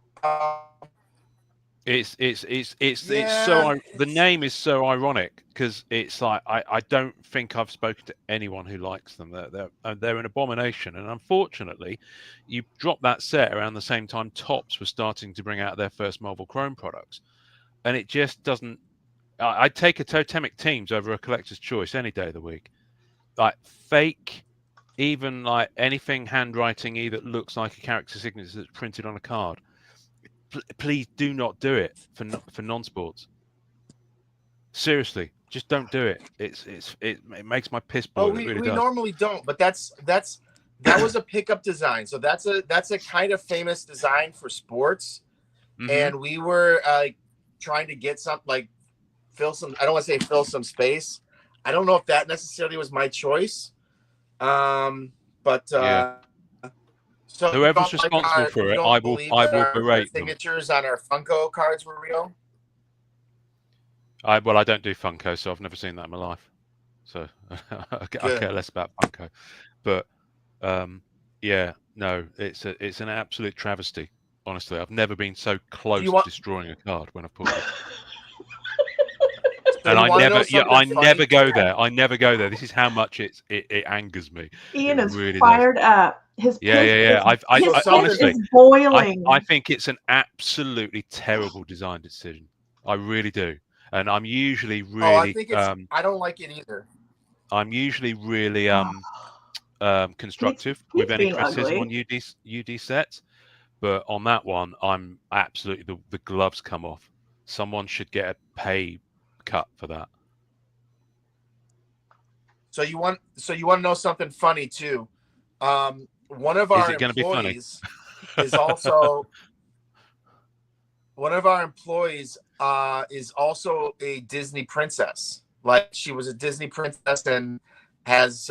It's so the name is so ironic because it's like I don't think I've spoken to anyone who likes them. They're an abomination, and unfortunately, you drop that set around the same time Topps was starting to bring out their first Marvel Chrome products, and it just doesn't. I'd take a Totemic Teams over a Collector's Choice any day of the week. Like fake, even like anything handwriting that looks like a character signature that's printed on a card. Please do not do it for non-sports. Seriously, just don't do it. It makes my piss boil. We normally don't, but that was a pickup design. So that's a kind of famous design for sports, and we were trying to get something fill some. I don't want to say fill some space. I don't know if that necessarily was my choice, but. Yeah. So whoever's responsible for it, I will berate them. Signatures on our Funko cards were real. I don't do Funko, so I've never seen that in my life. so I care less about Funko. But yeah, no, it's an absolute travesty. Honestly, I've never been so close to destroying a card when I've pulled it. So And you I wanna know never, yeah, something I funny? never go there. I never go there. This is how much it angers me. Ian It is really does. fired up. His Yeah, piss, yeah, yeah. his piss honestly, is boiling. I think it's an absolutely terrible design decision. I really do. And I'm usually really, I think it's. I don't like it either. I'm usually really constructive He's with any being criticism ugly. on UD sets, but on that one, I'm absolutely the gloves come off. Someone should get a pay cut for that. So you want to know something funny too? One of Is our it going to be funny? employees is also one of our employees is also a Disney princess. Like she was a Disney princess and has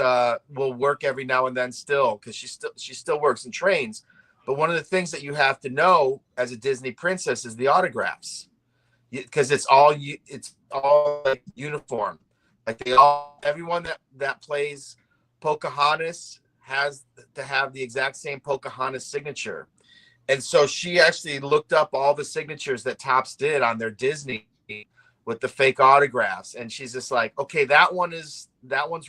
will work every now and then still because she still works and trains. But one of the things that you have to know as a Disney princess is the autographs, because it's all like uniform. Like everyone that plays Pocahontas has to have the exact same Pocahontas signature. And so she actually looked up all the signatures that Topps did on their Disney with the fake autographs. And she's just like, okay, that one's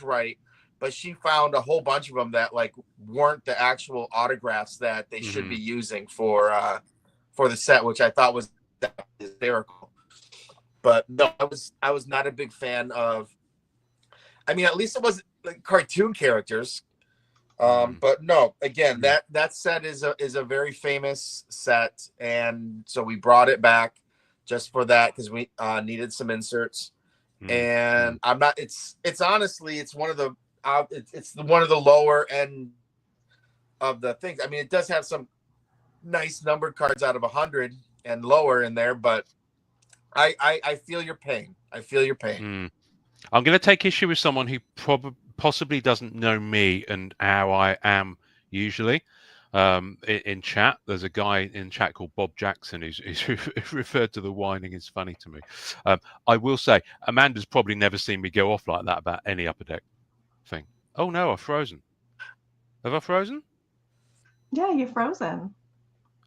right. But she found a whole bunch of them that like weren't the actual autographs that they should be using for the set, which I thought was hysterical. But no, I was not a big fan of. I mean, at least it was like cartoon characters. But no, again, that set is a very famous set, and so we brought it back just for that because we needed some inserts. And I'm not. It's honestly, it's one of the it's one of the lower end of the things. I mean, it does have some nice numbered cards out of 100 and lower in there, but I feel your pain. I feel your pain. I'm going to take issue with someone who possibly doesn't know me and how I am usually. In chat, there's a guy in chat called Bob Jackson who's referred to the whining is funny to me. I will say, Amanda's probably never seen me go off like that about any Upper Deck thing. Oh no, I've frozen. Have I frozen? Yeah, you're frozen.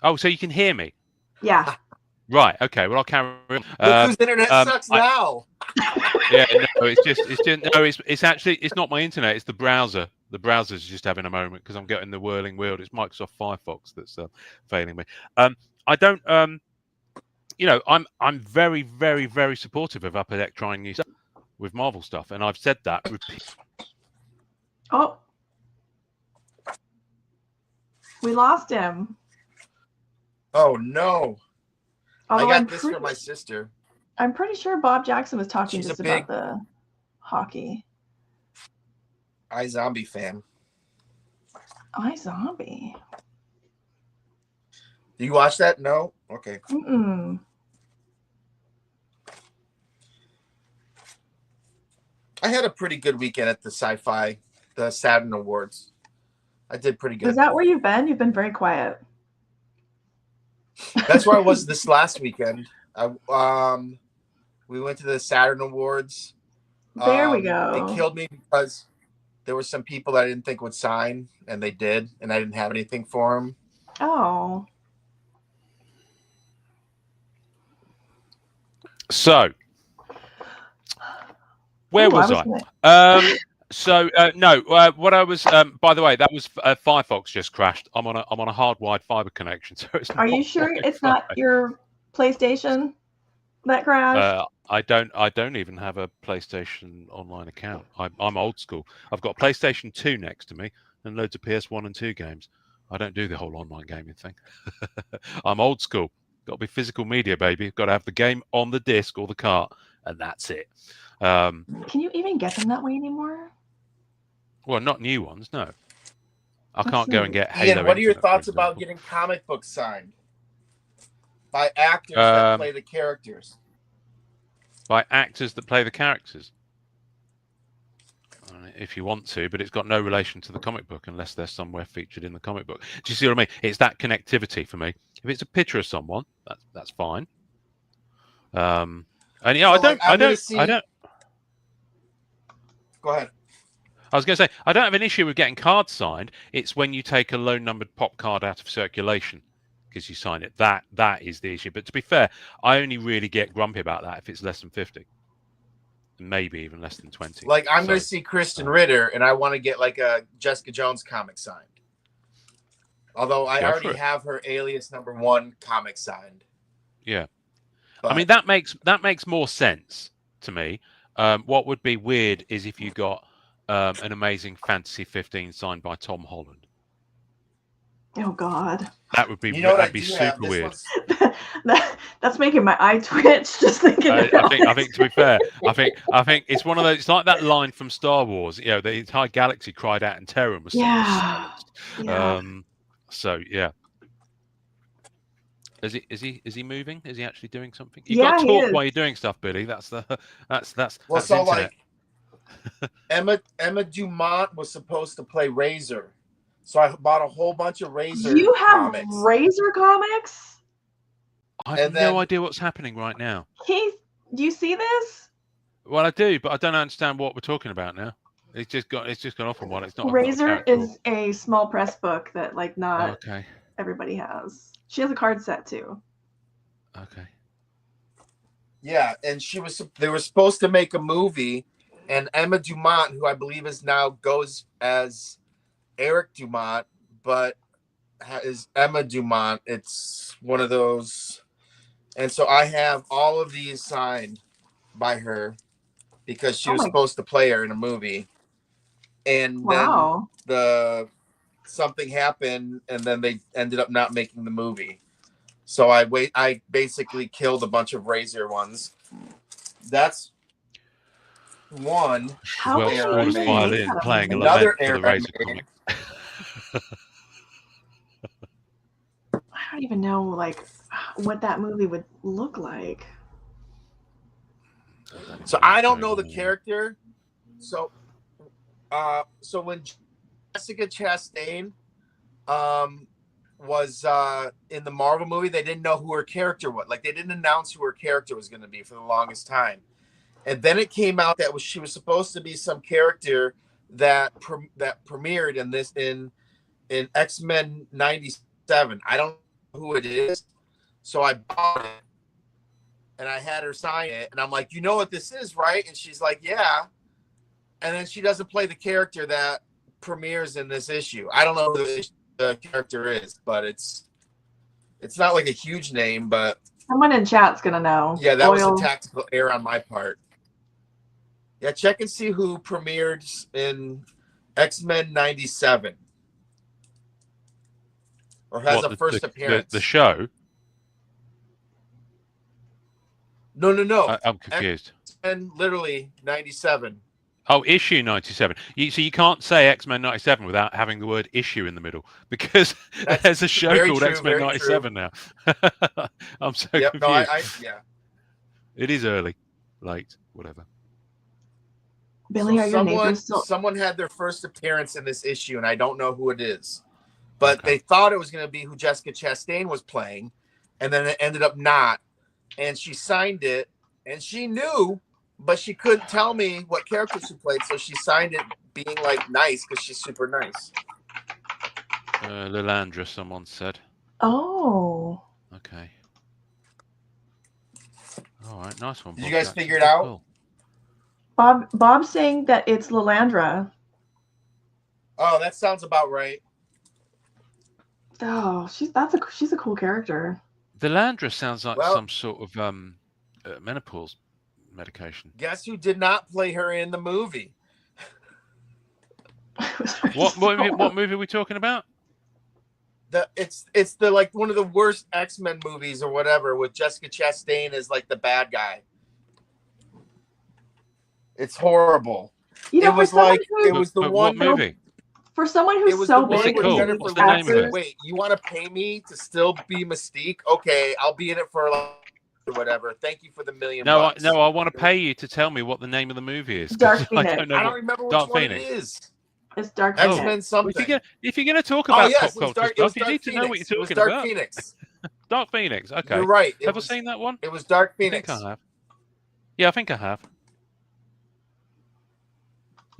Oh, so you can hear me? Yeah. Right. Okay. Well, I'll carry on. Look whose internet sucks now. Yeah. No, it's actually not my internet. It's the browser. The browser's just having a moment because I'm getting the whirling wheel. It's Microsoft Firefox that's failing me. I don't. I'm very, very, very supportive of Upper Deck trying new stuff with Marvel stuff, and I've said that repeatedly. Oh, we lost him. Oh no. Although I got this for my sister. I'm pretty sure Bob Jackson was talking She's just a big about the hockey. iZombie fan. iZombie. Do you watch that? No? Okay. Mm-mm. I had a pretty good weekend at the Saturn Awards. I did pretty good. Is that where you've been? You've been very quiet. That's where I was this last weekend. We went to the Saturn Awards. There we go. They killed me because there were some people that I didn't think would sign, and they did, and I didn't have anything for them. Oh. So, where was I? What I was. By the way, that was Firefox just crashed. I'm on a hardwired fiber connection, so it's. Are you sure it's not your PlayStation that crashed? I don't even have a PlayStation Online account. I'm old school. I've got PlayStation 2 next to me and loads of PS1 and 2 games. I don't do the whole online gaming thing. I'm old school. Got to be physical media, baby. Got to have the game on the disc or the cart, and that's it. Can you even get them that way anymore? Well, not new ones, no. I can't go and get Halo. Ian, what are your Infinite, thoughts about getting comic books signed by actors that play the characters? By actors that play the characters? If you want to, but it's got no relation to the comic book unless they're somewhere featured in the comic book. Do you see what I mean? It's that connectivity for me. If it's a picture of someone, that's fine. And yeah, I don't. Go ahead. I was going to say, I don't have an issue with getting cards signed. It's when you take a low-numbered pop card out of circulation because you sign it. That is the issue. But to be fair, I only really get grumpy about that if it's less than 50. Maybe even less than 20. Like, I'm going to see Kristen Ritter, and I want to get like a Jessica Jones comic signed. Although I already have her Alias #1 comic signed. Yeah. But, I mean, that makes more sense to me. What would be weird is if you got an Amazing Fantasy 15 signed by Tom Holland. Oh God. That would be that'd be super weird. That's making my eye twitch just thinking about I think to be fair, I think it's one of those. It's like that line from Star Wars. You know, the entire galaxy cried out in terror and was silenced. Yeah. So yeah. Is he moving? Is he actually doing something? You've Yeah, got to he talk is. while you're doing stuff, Billy. That's Well, that's so internet. like Emma Dumont was supposed to play Razor, so I bought a whole bunch of Razor. You have comics. Razor comics? I have no idea what's happening right now. Keith, do you see this? Well, I do, but I don't understand what we're talking about now. It's just gone off on one. It's not. Razor is a small press book that like not Okay. everybody has. She has a card set too. Okay. Yeah, and they were supposed to make a movie, and Emma Dumont, who I believe is now goes as Eric Dumont, but is Emma Dumont. It's one of those. And so I have all of these signed by her because she was supposed to play her in a movie. And then something happened, and then they ended up not making the movie. So I basically killed a bunch of Razor ones. That's one. How well, many Smallest Violin playing a Another lament for the Razor comic. I don't even know like what that movie would look like. So I don't know the character. So when Jessica Chastain was in the Marvel movie, they didn't know who her character was. Like, they didn't announce who her character was going to be for the longest time. And then it came out that she was supposed to be some character that premiered in X-Men 97. I don't know who it is. So I bought it and I had her sign it, and I'm like, you know what this is, right? And she's like, yeah. And then she doesn't play the character that premieres in this issue. I don't know who the character is, but it's not like a huge name, but someone in chat's gonna know. Yeah, that was a tactical error on my part. Yeah, check and see who premiered in X-Men 97. Or has a first appearance. The show? No. I'm confused. X-Men literally 97. Oh, issue 97. So you can't say X-Men 97 without having the word issue in the middle, because there's a show called X-Men 97 now. I'm so confused. No, yeah. It is early, late, whatever. Billy, are your neighbors still... Someone had their first appearance in this issue, and I don't know who it is. But they thought it was going to be who Jessica Chastain was playing, and then it ended up not. And she signed it, and she knew, but she couldn't tell me what character she played, so she signed it being like nice because she's super nice. Lilandra, someone said. Oh. Okay. All right, nice one. Did you guys figure it out? Cool. Bob's saying that it's Lilandra. Oh, that sounds about right. Oh, she's a cool character. Lilandra sounds like some sort of menopause medication. Guess who did not play her in the movie? What movie are we talking about? It's the like one of the worst X-Men movies or whatever, with Jessica Chastain as like the bad guy. It's horrible. It was the one movie. For someone who's so big, What's the name of it? Wait, you want to pay me to still be Mystique? Okay, I'll be in it for whatever. Thank you for the $1 million. No, I want to pay you to tell me what the name of the movie is. Dark Phoenix. I don't remember which one it is. It's Dark Phoenix. X-Men something. If you're going to talk about pop culture stuff, you need Phoenix. to know what you're talking Dark about. Phoenix. Dark Phoenix. Okay. You're right. Have I seen that one? It was Dark Phoenix. I think I have. Yeah, I think I have.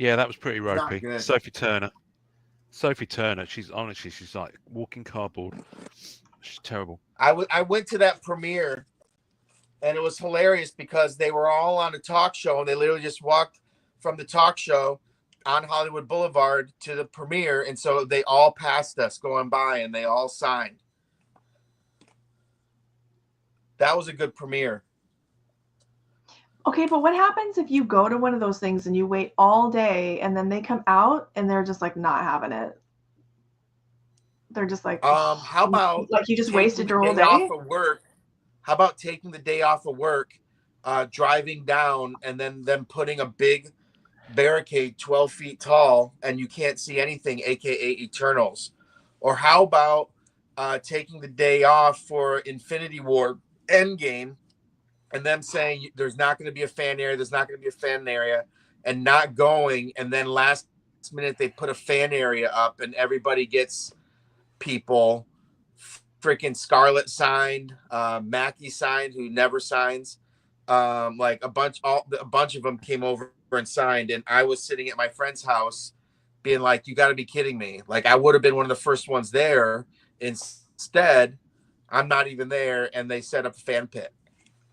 Yeah, that was pretty Not ropey. good. Sophie Turner. Sophie Turner. She's like walking cardboard. She's terrible. I went to that premiere, and it was hilarious because they were all on a talk show, and they literally just walked from the talk show on Hollywood Boulevard to the premiere, and so they all passed us going by, and they all signed. That was a good premiere. Okay, but what happens if you go to one of those things and you wait all day and then they come out and they're just like not having it? They're just like, how about like you just taking wasted the your whole day off day? of work? How about taking the day off of work, driving down, and then them putting a big barricade 12 feet tall and you can't see anything, aka Eternals? Or how about taking the day off for Infinity War Endgame and them saying there's not going to be a fan area, and not going, and then last minute they put a fan area up and everybody gets people. Freaking Scarlett signed, Mackie signed, who never signs. Like a bunch of them came over and signed, and I was sitting at my friend's house being like, you got to be kidding me. Like, I would have been one of the first ones there. Instead, I'm not even there, and they set up a fan pit.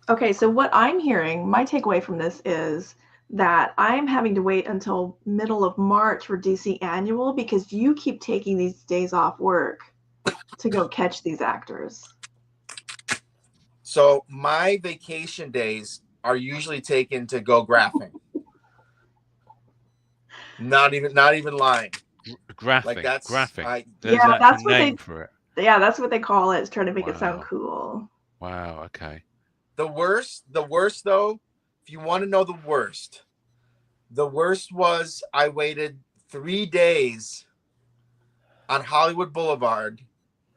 Okay, so what I'm hearing, my takeaway from this is that I'm having to wait until middle of March for DC Annual because you keep taking these days off work to go catch these actors. So my vacation days are usually taken to go graphing. Not even lying. Graphing. Like that's graphing. Yeah, that's what name for it. Yeah, that's what they call it. It's trying to make it sound Wow. cool. Wow. Okay. The worst though, if you want to know the worst was I waited 3 days on Hollywood Boulevard.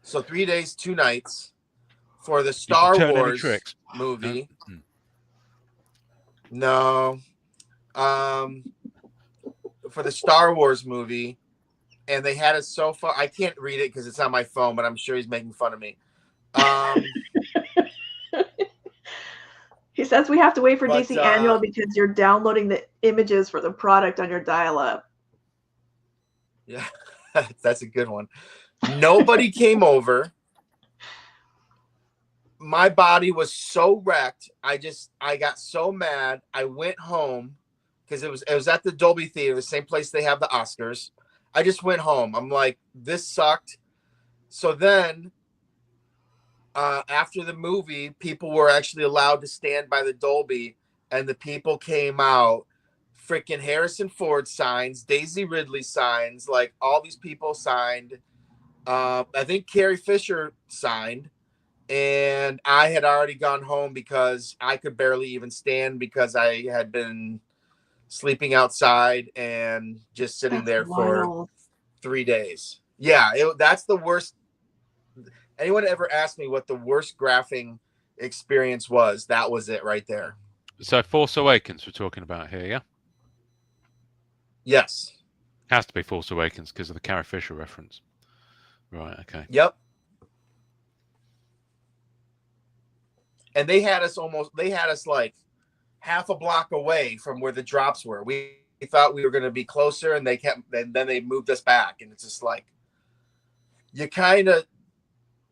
So 3 days, 2 nights for the Star Wars movie. No. For the Star Wars movie. And they had it so far. I can't read it because it's on my phone, but I'm sure he's making fun of me. He says we have to wait for DC Annual because you're downloading the images for the product on your dial-up. Yeah, that's a good one. Nobody came over. My body was so wrecked. I got so mad. I went home because it was at the Dolby Theater, the same place they have the Oscars. I just went home. I'm like, this sucked. So then after the movie, people were actually allowed to stand by the Dolby, and the people came out. Freaking Harrison Ford signs, Daisy Ridley signs, like all these people signed. I think Carrie Fisher signed, and I had already gone home because I could barely even stand because I had been sleeping outside and just sitting there for 3 days. Yeah, that's the worst. Anyone ever asked me what the worst graphing experience was, that was it right there. So Force Awakens we're talking about here, yeah? Yes. Has to be Force Awakens because of the Carrie Fisher reference. Right, okay. Yep. And they had us like half a block away from where the drops were. We thought we were going to be closer, and then they moved us back. And it's just like, you kind of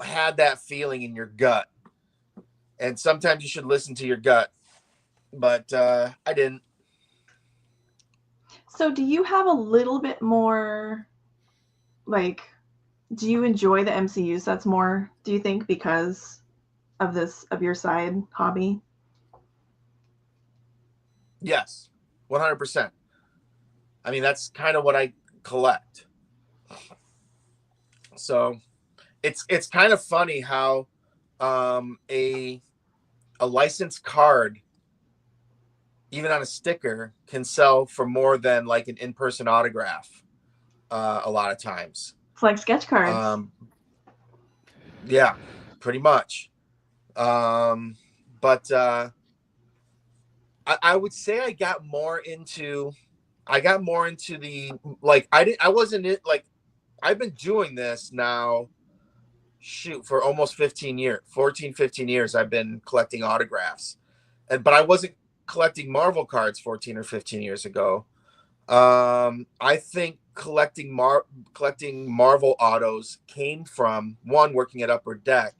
had that feeling in your gut. And sometimes you should listen to your gut, but I didn't. So do you have a little bit more, like, do you enjoy the MCU sets more, do you think, because of your side hobby? Yes, 100%. I mean, that's kind of what I collect. So it's kind of funny how a licensed card, even on a sticker, can sell for more than like an in-person autograph a lot of times. It's like sketch cards. Yeah, pretty much. But I would say I got more into the, like, I've been doing this now, for almost 15 years. I've been collecting autographs, but I wasn't collecting Marvel cards 14 or 15 years ago. I think collecting Marvel autos came from, one, working at Upper Deck,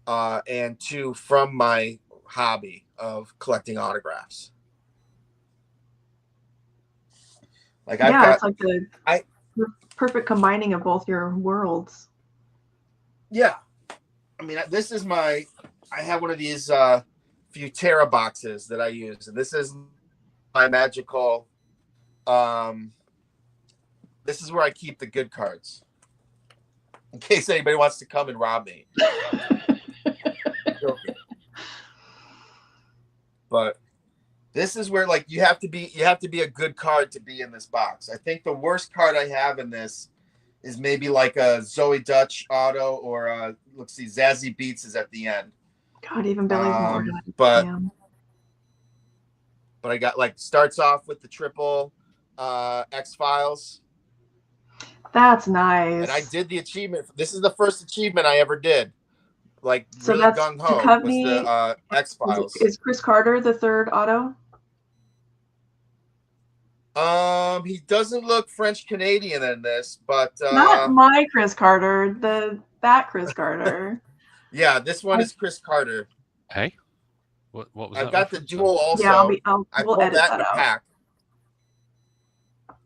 and two, from my hobby of collecting autographs. Like I've Yeah, got, it's like the perfect combining of both your worlds. yeah. I mean, this is I have one of these Futera boxes that I use, and this is my magical. This is where I keep the good cards, in case anybody wants to come and rob me. But this is where, like, you have to be a good card to be in this box. I think the worst card I have in this is maybe like a Zoe Dutch auto, or let's see, Zazie Beetz is at the end. God, even Billy's more organized. But Damn. but I got, like, starts off with the triple X-Files. That's nice. And I did the achievement. This is the first achievement I ever did. Like, So really that's gung-ho was Duchovny. the X-Files. Is Chris Carter the third auto? He doesn't look French Canadian in this, but Not my Chris Carter, that Chris Carter. yeah, this one is Chris Carter. Hey, what was I've that got the reference? dual also. Yeah, I we'll pulled edit that in that a out. pack.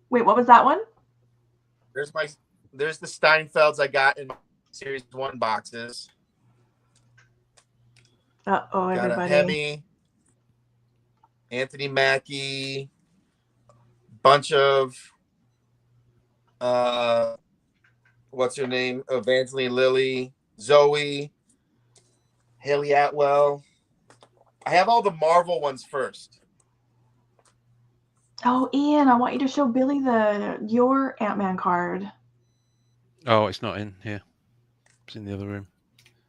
Wait, what was that one? There's the Steinfelds I got in Series 1 boxes. Uh-oh, Got everybody. a Hemi, Anthony Mackie, bunch of what's her name? Evangeline Lilly, Zoe, Haley Atwell. I have all the Marvel ones first. Oh, Ian, I want you to show Billy your Ant-Man card. Oh, it's not in here. It's in the other room.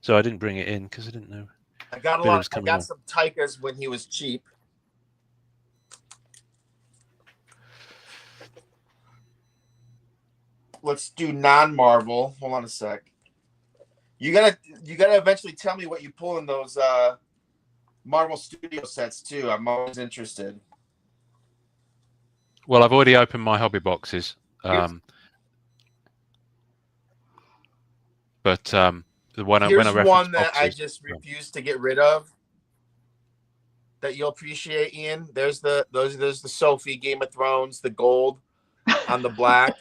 So I didn't bring it in because I didn't know. I got a Billy lot. was I coming got on. some Tykas when he was cheap. Let's do non-Marvel. Hold on a sec. You gotta eventually tell me what you pull in those Marvel Studio sets too. I'm always interested. Well, I've already opened my hobby boxes. But when I Here's reference one that I boxes, just refuse to get rid of. That you'll appreciate, Ian. There's the Sophie Game of Thrones, the gold on the black.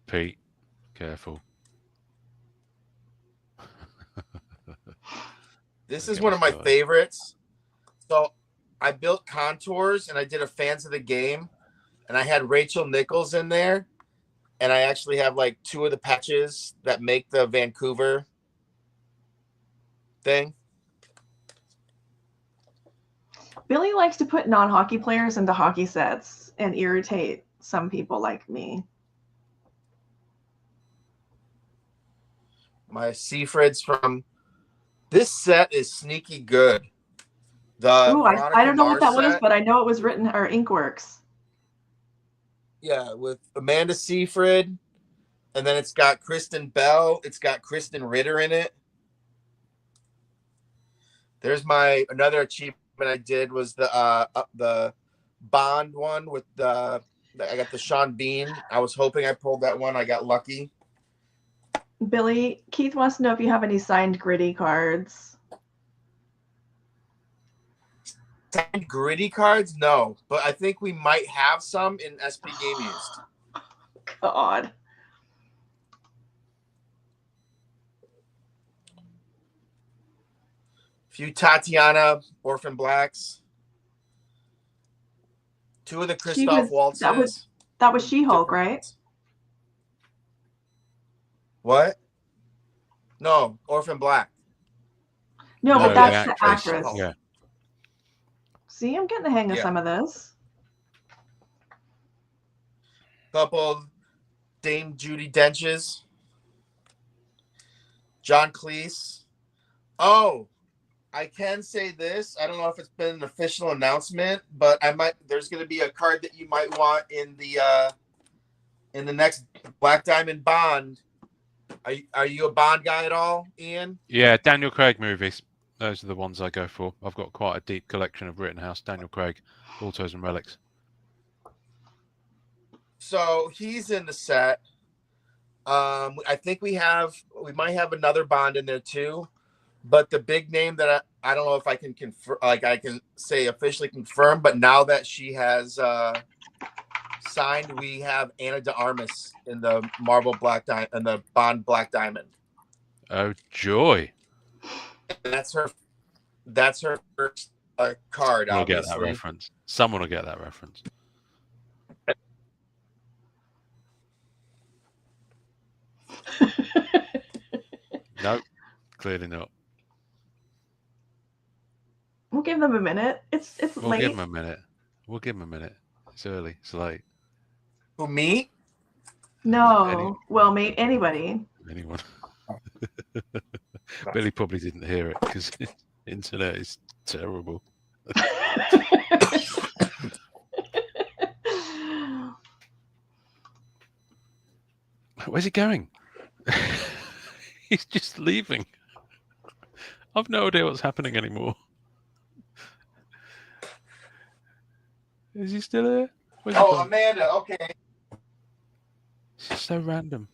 Pete, careful. This is one of my favorites. So I built contours and I did a fans of the game, and I had Rachel Nichols in there, and I actually have like two of the patches that make the Vancouver thing. Billy likes to put non-hockey players into hockey sets and irritate some people like me. My Seafrieds from this set is sneaky good. Ooh, I don't know what that was, but I know it was written or Inkworks. Yeah, with Amanda Seyfried, and then it's got Kristen Bell. It's got Kristen Ritter in it. There's another achievement I did was the Bond one with I got the Sean Bean. I was hoping I pulled that one. I got lucky. Billy, Keith wants to know if you have any signed Gritty cards. Signed Gritty cards? No, but I think we might have some in SP Game Used. God. Few Tatiana Orphan Blacks. Two of the Christoph Waltzes. That was She-Hulk, right? What? No, Orphan Black. No, but that's the actress. Yeah. See, I'm getting the hang of some of this. Couple Dame Judi Denches. John Cleese. Oh, I can say this. I don't know if it's been an official announcement, but there's going to be a card that you might want in the next Black Diamond Bond. Are you a Bond guy at all, Ian? Yeah, Daniel Craig movies. Those are the ones I go for. I've got quite a deep collection of Rittenhouse, Daniel Craig, Autos and Relics. So he's in the set. I think we might have another Bond in there too, but the big name that I don't know if I can confirm, like I can say officially confirm, but now that she has signed, we have Ana de Armas in the Bond Black Diamond. Oh joy! And that's her first card. We'll obviously. get that reference. Someone will get that reference. Nope, clearly not. We'll give them a minute. It's We'll late. give them a minute. It's early. It's late. Who, me? No. Well, mate, anybody. Anyone? Billy probably didn't hear it because internet is terrible. Where's he going? He's just leaving. I've no idea what's happening anymore. Is he still here? Where's he Oh, gone? Amanda. Okay. It's just so random.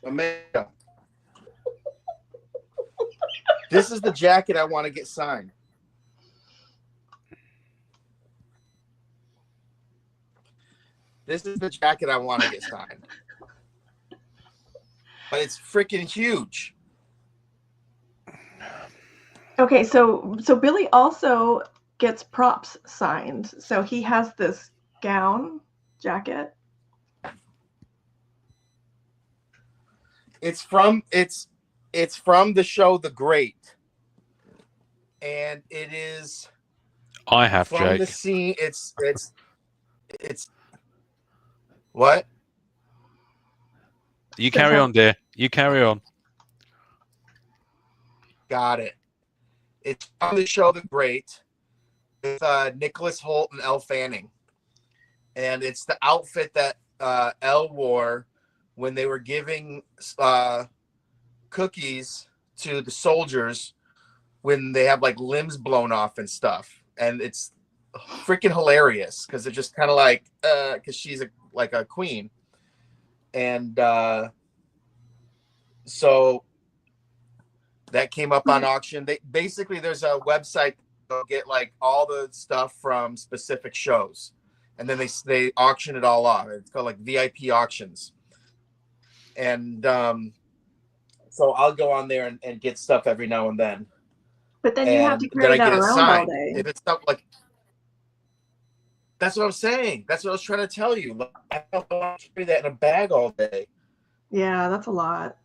Amanda. This is the jacket I want to get signed. This is the jacket I want to get signed. But it's freaking huge. Okay, so Billy also gets props signed. So he has this gown jacket. It's from the show The Great. And it is I have from Jake. the scene. It's what? You carry on, dear. You carry on. Got it. It's from the show The Great with Nicholas Hoult and Elle Fanning. And it's the outfit that Elle wore when they were giving cookies to the soldiers when they have like limbs blown off and stuff. And it's freaking hilarious because they're just kind of like, because she's like a queen. And so that came up on auction. Basically there's a website that'll get like all the stuff from specific shows, and then they auction it all off. It's called like VIP auctions. And so I'll go on there and get stuff every now and then. But then you have to carry that around all day. If it's stuff like, that's what I'm saying. That's what I was trying to tell you. Like, I don't want to carry that in a bag all day. Yeah, that's a lot.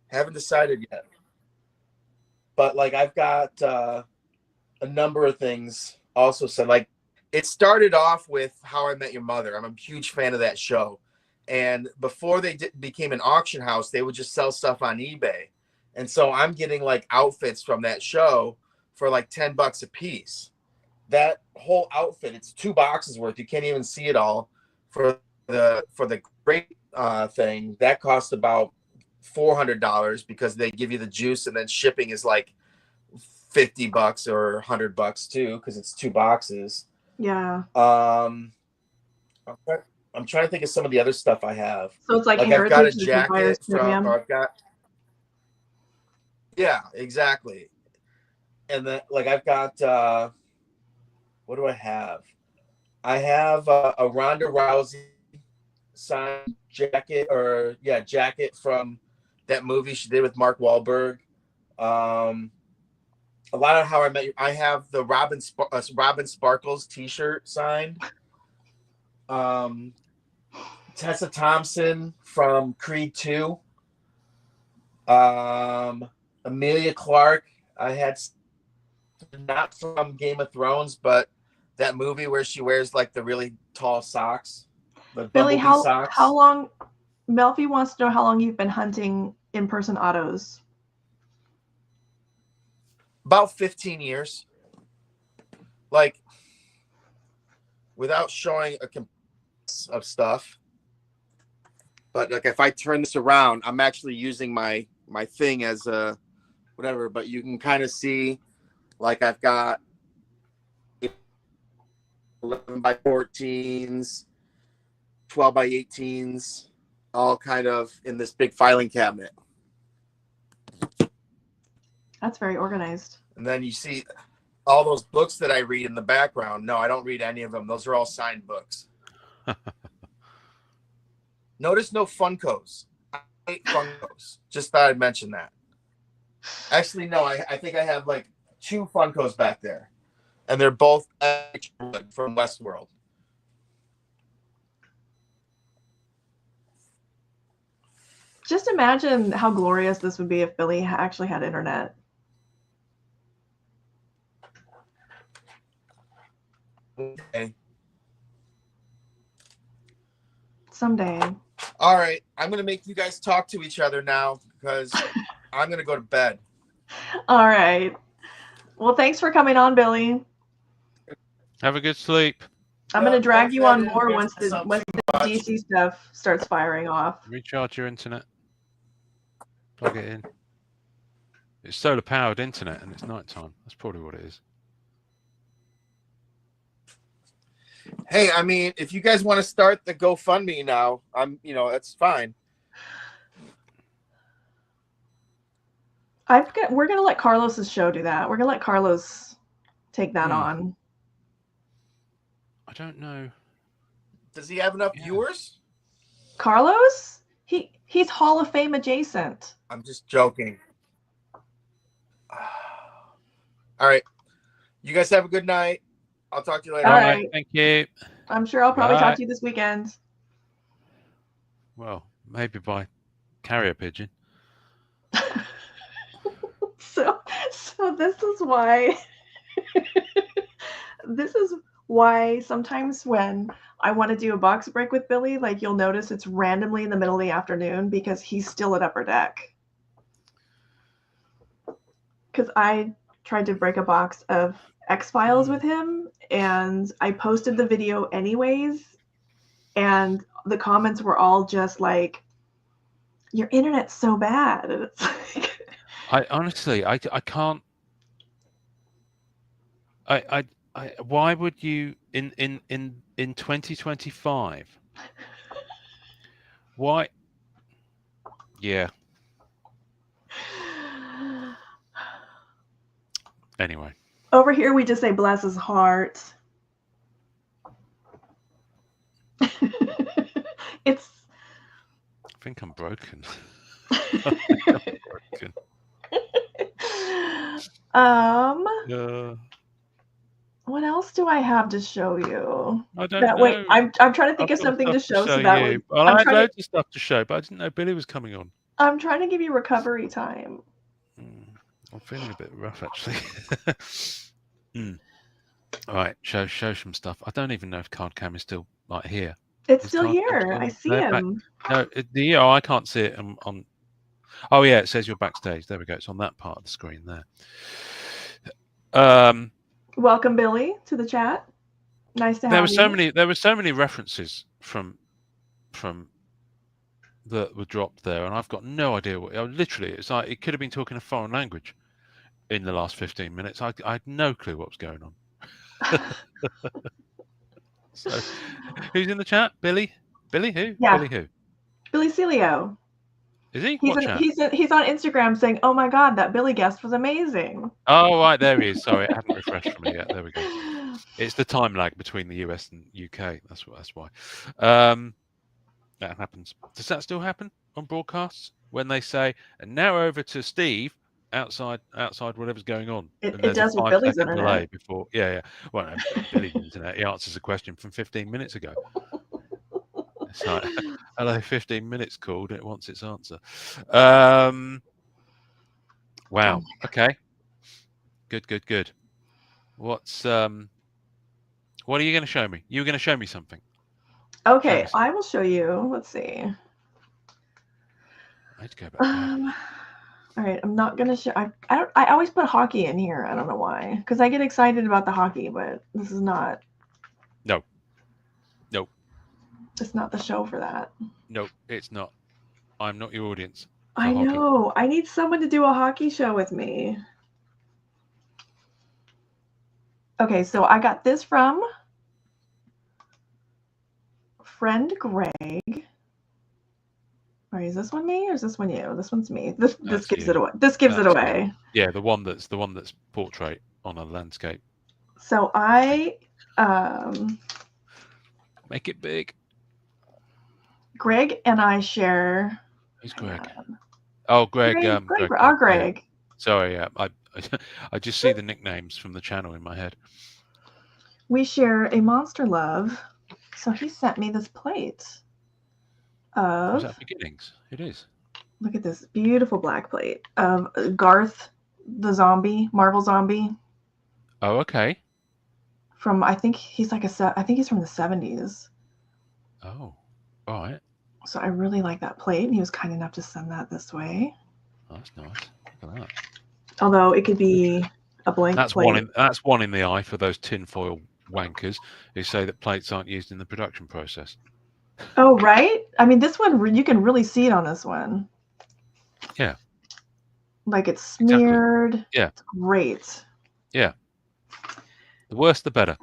Haven't decided yet. But like I've got a number of things also said. Like it started off with How I Met Your Mother. I'm a huge fan of that show. And before they became an auction house, they would just sell stuff on eBay. And so I'm getting like outfits from that show for like $10 a piece. That whole outfit, it's 2 boxes worth. You can't even see it all. For the great thing, that cost about $400 because they give you the juice, and then shipping is like $50 or $100 too because it's 2 boxes. Yeah. I'm trying to think of some of the other stuff I have. So it's like I've got a Heritage jacket from, or I've got, yeah, exactly. And then like I've got what do I have? I have a Ronda Rousey signed jacket, jacket from that movie she did with Mark Wahlberg. A lot of How I Met You. I have the Robin Sparkles T-shirt signed. Tessa Thompson from Creed 2. Emilia Clarke. I had not from Game of Thrones, but that movie where she wears like the really tall socks. Billy, how socks. how long? Melfi wants to know how long you've been hunting in-person autos. About 15 years. Like, without showing of stuff, But like if I turn this around, I'm actually using my thing as a whatever. But you can kind of see, like I've got 11 by 14s, 12 by 18s, all kind of in this big filing cabinet. That's very organized. And then you see all those books that I read in the background. No, I don't read any of them. Those are all signed books. Notice no Funkos. I hate Funkos. Just thought I'd mention that. Actually, no, I think I have like 2 Funkos back there. And they're both from Westworld. Just imagine how glorious this would be if Billy actually had internet. Okay. Someday. All right. I'm going to make you guys talk to each other now because I'm going to go to bed. All right. Well, thanks for coming on, Billy. Have a good sleep. I'm going to drag you on more Once once the DC stuff starts firing off. Recharge your internet. Plug it in. It's solar powered internet and it's nighttime. That's probably what it is. Hey, I mean, if you guys want to start the GoFundMe now, that's fine. We're going to let Carlos's show do that. We're going to let Carlos take that on. I don't know. Does he have enough viewers? Carlos? He's Hall of Fame adjacent. I'm just joking. All right. You guys have a good night. I'll talk to you later. All right. Thank you. I'm sure I'll probably Bye. talk to you this weekend. Well, maybe by carrier pigeon. So this is why sometimes when I want to do a box break with Billy, like you'll notice it's randomly in the middle of the afternoon because he's still at Upper Deck. Because I tried to break a box of X-Files with him and I posted the video anyways, and the comments were all just like, your internet's so bad. And it's like, I honestly, I can't. Why would you in 2025? Why? Yeah. Anyway. Over here, we just say bless his heart. It's. I think I'm broken. What else do I have to show you? I don't know. Way, I'm trying to think of something to show. So that way, well, I had loads of stuff to show, but I didn't know Billy was coming on. I'm trying to give you recovery time. I'm feeling a bit rough, actually. All right, show some stuff. I don't even know if Cardcam is still here. It's still here. I see him. No, I can't see it on. Oh yeah, it says you're backstage. There we go. It's on that part of the screen there. Welcome, Billy, to the chat. Nice to have you. There were so many references from that were dropped there, and I've got no idea what. Literally, it's like it could have been talking a foreign language in the last 15 minutes. I had no clue what was going on. So, who's in the chat? Billy? Billy who? Yeah. Billy who? Billy Celio. Is he? He's on Instagram saying, "Oh my God, that Billy guest was amazing." Oh right, there he is. Sorry, it hadn't refreshed for me yet. There we go. It's the time lag between the US and UK. That's why. That happens. Does that still happen on broadcasts when they say, "And now over to Steve outside whatever's going on"? It does with Billy's internet. Delay before, yeah. Well, no, Billy's internet. He answers a question from 15 minutes ago. It's like, hello, 15 minutes called. It wants its answer. Wow. Okay. Good. What are you going to show me? You were going to show me something. Okay, I will show you. Let's see. I had to go back. All right, I'm not gonna show. I always put hockey in here. I don't know why, because I get excited about the hockey, but this is not. No. It's not the show for that. No, it's not. I'm not your audience. I hockey. know. I need someone to do a hockey show with me. Okay, so I got this from friend Greg. Or is this one me or is this one you? This one's me. This gives you. it away. This gives it That's away. Yeah, the one that's portrait on a landscape. So I Make it big. Greg and I share. Who's Greg? Oh, Greg. Greg. Yeah. Sorry, yeah. I just see the nicknames from the channel in my head. We share a monster love. So he sent me this plate of. Was that Beginnings? It is. Look at this beautiful black plate of Garth, the zombie, Marvel zombie. Oh, okay. From I think he's from the 70s. Oh, all right. So I really like that plate, and he was kind enough to send that this way. Oh, that's nice. Look at that. Although it could be a blank plate. That's one in the eye for those tinfoil wankers who say that plates aren't used in the production process. Oh, right? I mean, this one, you can really see it on this one. Yeah. Like it's smeared. Exactly. Yeah. It's great. Yeah. The worse, the better.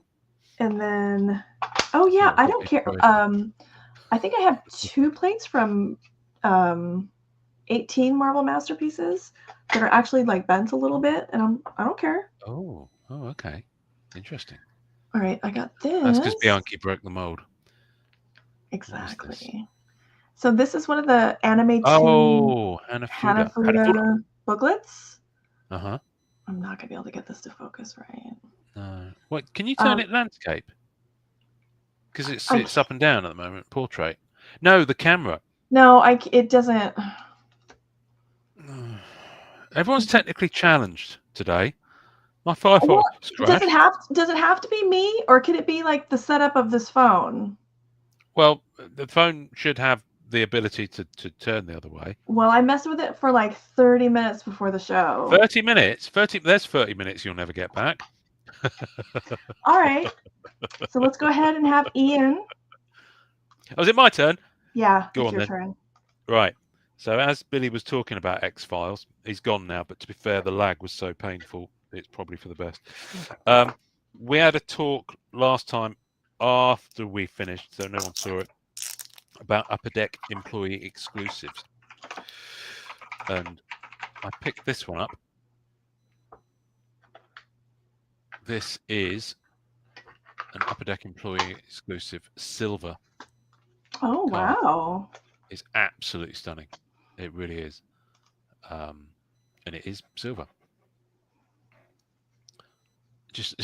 And then, oh yeah, I don't care. I think I have 2 plates from 18 Marvel Masterpieces that are actually like bent a little bit, and I don't care. Oh, okay. Interesting. All right, I got this. That's because Bianchi broke the mold. Exactly. So this is one of the Anime 2 Hanafuda booklets. Uh-huh. I'm not gonna be able to get this to focus right. No. Wait, can you turn it landscape? Because it's up and down at the moment. Portrait. No, the camera. No, it doesn't. Everyone's technically challenged today. My Firefox. Well, does it have to be me, or can it be like the setup of this phone? Well, the phone should have the ability to turn the other way. Well, I messed with it for like 30 minutes before the show. 30 minutes? There's 30 minutes you'll never get back. All right. So let's go ahead and have Ian. Oh, is it my turn? Yeah, Go it's on your then. turn. Right. So as Billy was talking about X-Files, he's gone now, but to be fair, the lag was so painful, it's probably for the best. We had a talk last time after we finished, so no one saw it, about Upper Deck employee exclusives. And I picked this one up. This is an Upper Deck employee exclusive silver. Oh, card. wow. It's absolutely stunning. It really is. And it is silver. Just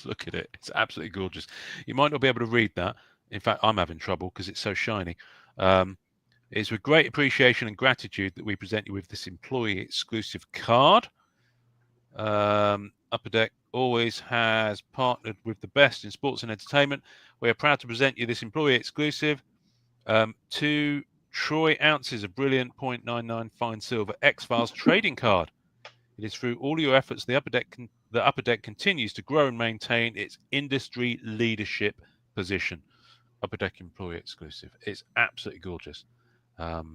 look at it. It's absolutely gorgeous. You might not be able to read that. In fact, I'm having trouble because it's so shiny. It's with great appreciation and gratitude that we present you with this employee exclusive card. Upper Deck always has partnered with the best in sports and entertainment. We are proud to present you this employee exclusive 2 troy ounces of brilliant 0.99 fine silver X-Files trading card. It is through all your efforts the Upper Deck continues to grow and maintain its industry leadership position. Upper Deck employee exclusive. It's absolutely gorgeous. How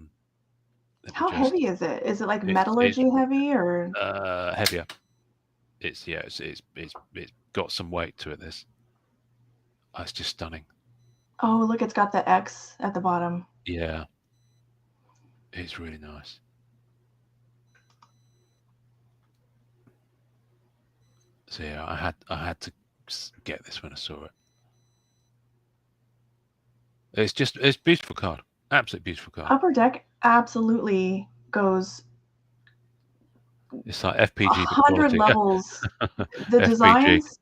heavy is it? Is it like metallurgy heavy or heavier? It's got some weight to it. It's just stunning. Oh, look, it's got the X at the bottom. Yeah, it's really nice. So yeah, I had to get this when I saw it. It's a beautiful card. Absolutely beautiful card. Upper Deck absolutely goes. It's like FPG 100 levels. The designs.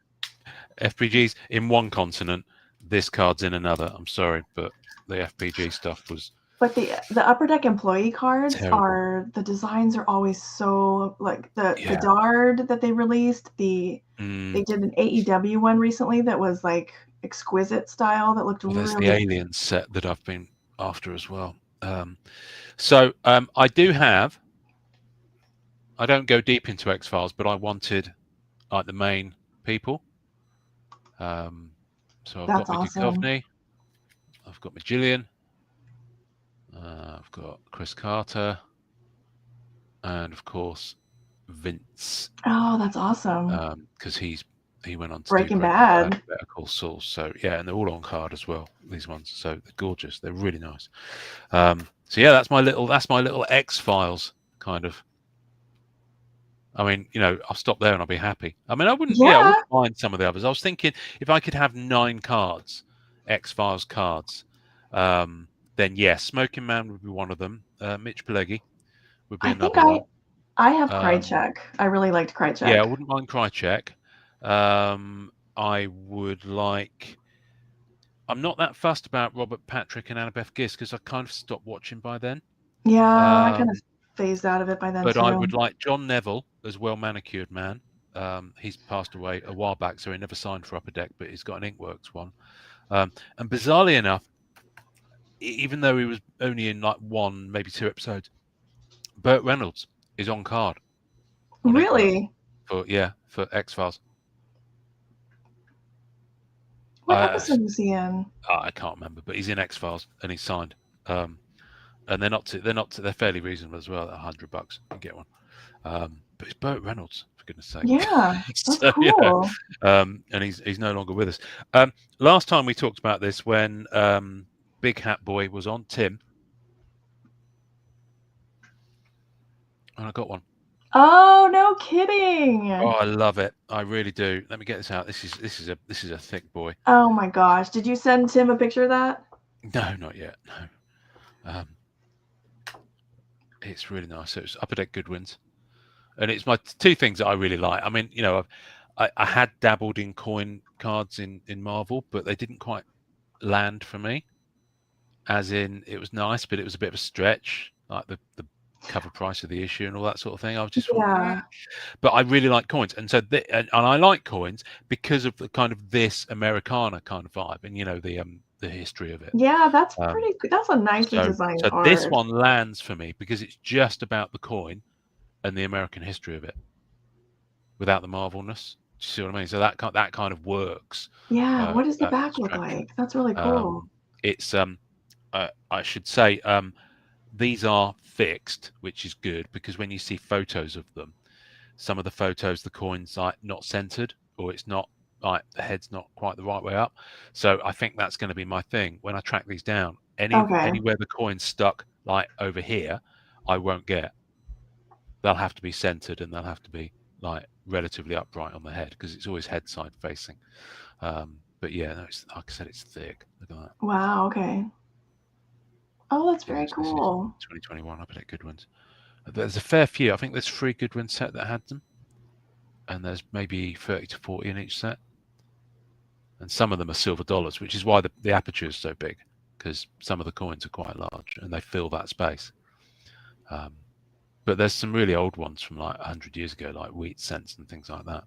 FPGs in one continent. This card's in another. I'm sorry, but the FPG stuff was. But the Upper Deck employee cards terrible. the designs are always so like the Dard that they released. They did an AEW one recently that was like exquisite style that looked really. There's the Alien set that I've been after as well. I do have. I don't go deep into X-Files, but I wanted like the main people. So I've That's got my awesome. Duchovny. I've got Magillian. I've got Chris Carter, and of course Vince. Oh, that's awesome. Because he went on to Breaking do Bad. Better Call Saul. So yeah, and they're all on card as well. These ones, so they're gorgeous. They're really nice. So yeah, that's my little X-Files kind of. I mean, I'll stop there and I'll be happy. I mean, I wouldn't mind some of the others. I was thinking if I could have 9 cards, X-Files cards, then yes, Smoking Man would be one of them. Mitch Pileggi would be another one. I have Krychek. I really liked Krychek. Yeah, I wouldn't mind Krychek. I would like. I'm not that fussed about Robert Patrick and Annabeth Gish because I kind of stopped watching by then. Yeah, I kind of phased out of it by then. But too. I would like John Neville as Well Manicured Man. He's passed away a while back, so he never signed for Upper Deck, but he's got an Inkworks one. And bizarrely enough, even though he was only in like 1, maybe 2 episodes, Burt Reynolds is on card. Really? For X-Files. What episode was he in? I can't remember, but he's in X-Files and he's signed. And they're fairly reasonable as well. $100 and get one. But it's Burt Reynolds, for goodness sake. Yeah, that's cool. Yeah. And he's no longer with us. Last time we talked about this when Big Hat Boy was on, Tim, and I got one. Oh, no kidding! Oh, I love it. I really do. Let me get this out. This is a thick boy. Oh my gosh! Did you send Tim a picture of that? No, not yet. No. It's really nice. So it's Upper Deck Goodwins, and it's my 2 things that I really like. I mean, I had dabbled in coin cards in Marvel, but they didn't quite land for me. As in, it was nice, but it was a bit of a stretch, like the cover price of the issue and all that sort of thing. I was just but I really like coins, and so and I like coins because of the kind of this Americana kind of vibe, and the history of it. Yeah, that's pretty good. That's a nicely designed so art. This one lands for me because it's just about the coin and the American history of it, without the Marvelness. Do you see what I mean? So that kind of works. Yeah. What does the back look like? That's really cool. It's I should say these are fixed, which is good because when you see photos of them, some of the photos, the coin's like not centered, or it's not like the head's not quite the right way up. So I think that's going to be my thing when I track these down. Anywhere the coin's stuck like over here, I won't get. They'll have to be centered and they'll have to be like relatively upright on the head because it's always head side facing. But yeah, no, it's, like I said, it's thick. Look at that. Wow. Okay. Oh, that's very cool. 2021, I bet Goodwins. There's a fair few. I think there's 3 Goodwin set that had them, and there's maybe 30 to 40 in each set. And some of them are silver dollars, which is why the aperture is so big, because some of the coins are quite large and they fill that space. But there's some really old ones from like 100 years ago, like Wheat Cents and things like that.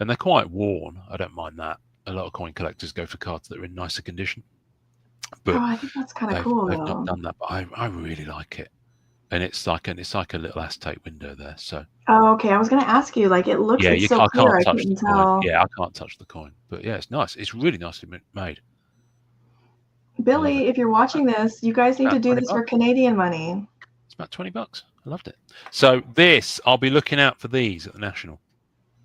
And they're quite worn. I don't mind that. A lot of coin collectors go for cards that are in nicer condition. But I think that's kind of cool. They've not done that, but I really like it. And it's like a little acetate window there. So okay, I was going to ask you, like, it looks like so clear. I couldn't tell. Yeah, I can't touch the coin, but yeah, it's nice. It's really nicely made. Billy, if you're watching this, you guys need to do this for Canadian money. It's about $20. I loved it. So I'll be looking out for these at the National.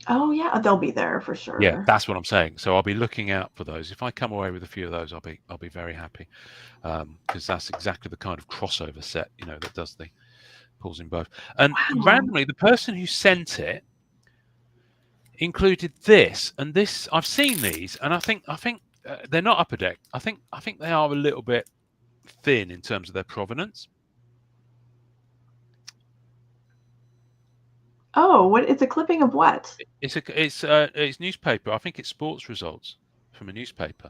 Oh yeah, they'll be there for sure. Yeah, that's what I'm saying. So I'll be looking out for those. If I come away with a few of those, I'll be very happy, because that's exactly the kind of crossover set, that does the pulls in both. And randomly, the person who sent it included this, and this I've seen these, and I think they're not Upper Deck. I think they are a little bit thin in terms of their provenance. Oh, what? It's a clipping of what? It's newspaper. I think it's sports results from a newspaper.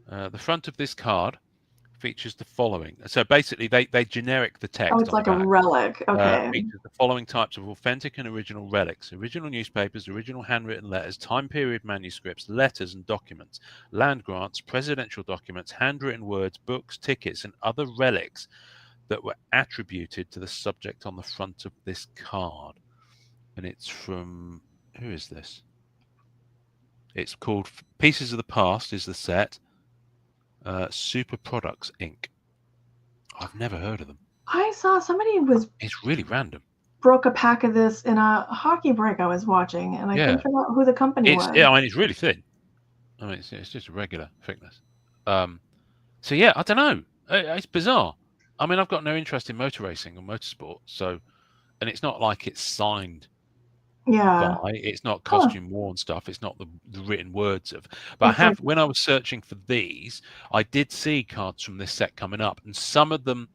The front of this card features the following. So basically, they generic the text. Oh, it's like a relic. Okay. Features the following types of authentic and original relics: original newspapers, original handwritten letters, time period manuscripts, letters and documents, land grants, presidential documents, handwritten words, books, tickets, and other relics that were attributed to the subject on the front of this card. And it's from, who is this? It's called Pieces of the Past is the set. Super Products Inc. I've never heard of them. I saw somebody It's really random. broke a pack of this in a hockey break I was watching, and I couldn't figure out who the company was. Yeah, I mean, it's really thin. I mean, it's just a regular thickness. So yeah, I don't know. It's bizarre. I mean, I've got no interest in motor racing or motorsport, so, and it's not like it's signed Yeah. by. It's not costume worn stuff. It's not the written words of. But I have, when I was searching for these, I did see cards from this set coming up, and some of them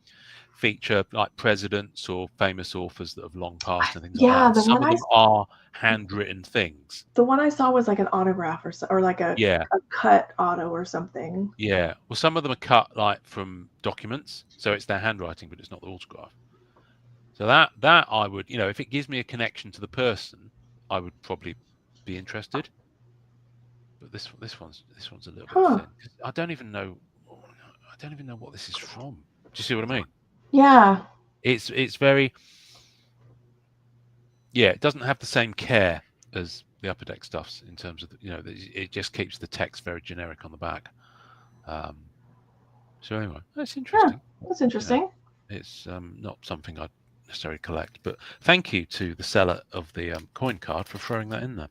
feature like presidents or famous authors that have long passed and things like that. And some of them are handwritten things. The one I saw was like an autograph or like a cut auto or something. Yeah. Well, some of them are cut like from documents, so it's their handwriting, but it's not the autograph. So that I would, you know, if it gives me a connection to the person, I would probably be interested. But this one's a little bit thin. I don't even know what this is from. Do you see what I mean? Yeah. It's very, yeah, it doesn't have the same care as the Upper Deck stuffs in terms of, you know, it just keeps the text very generic on the back. So anyway, that's interesting. Yeah, that's interesting. You know, it's not something I'd necessarily collect, but thank you to the seller of the coin card for throwing that in there.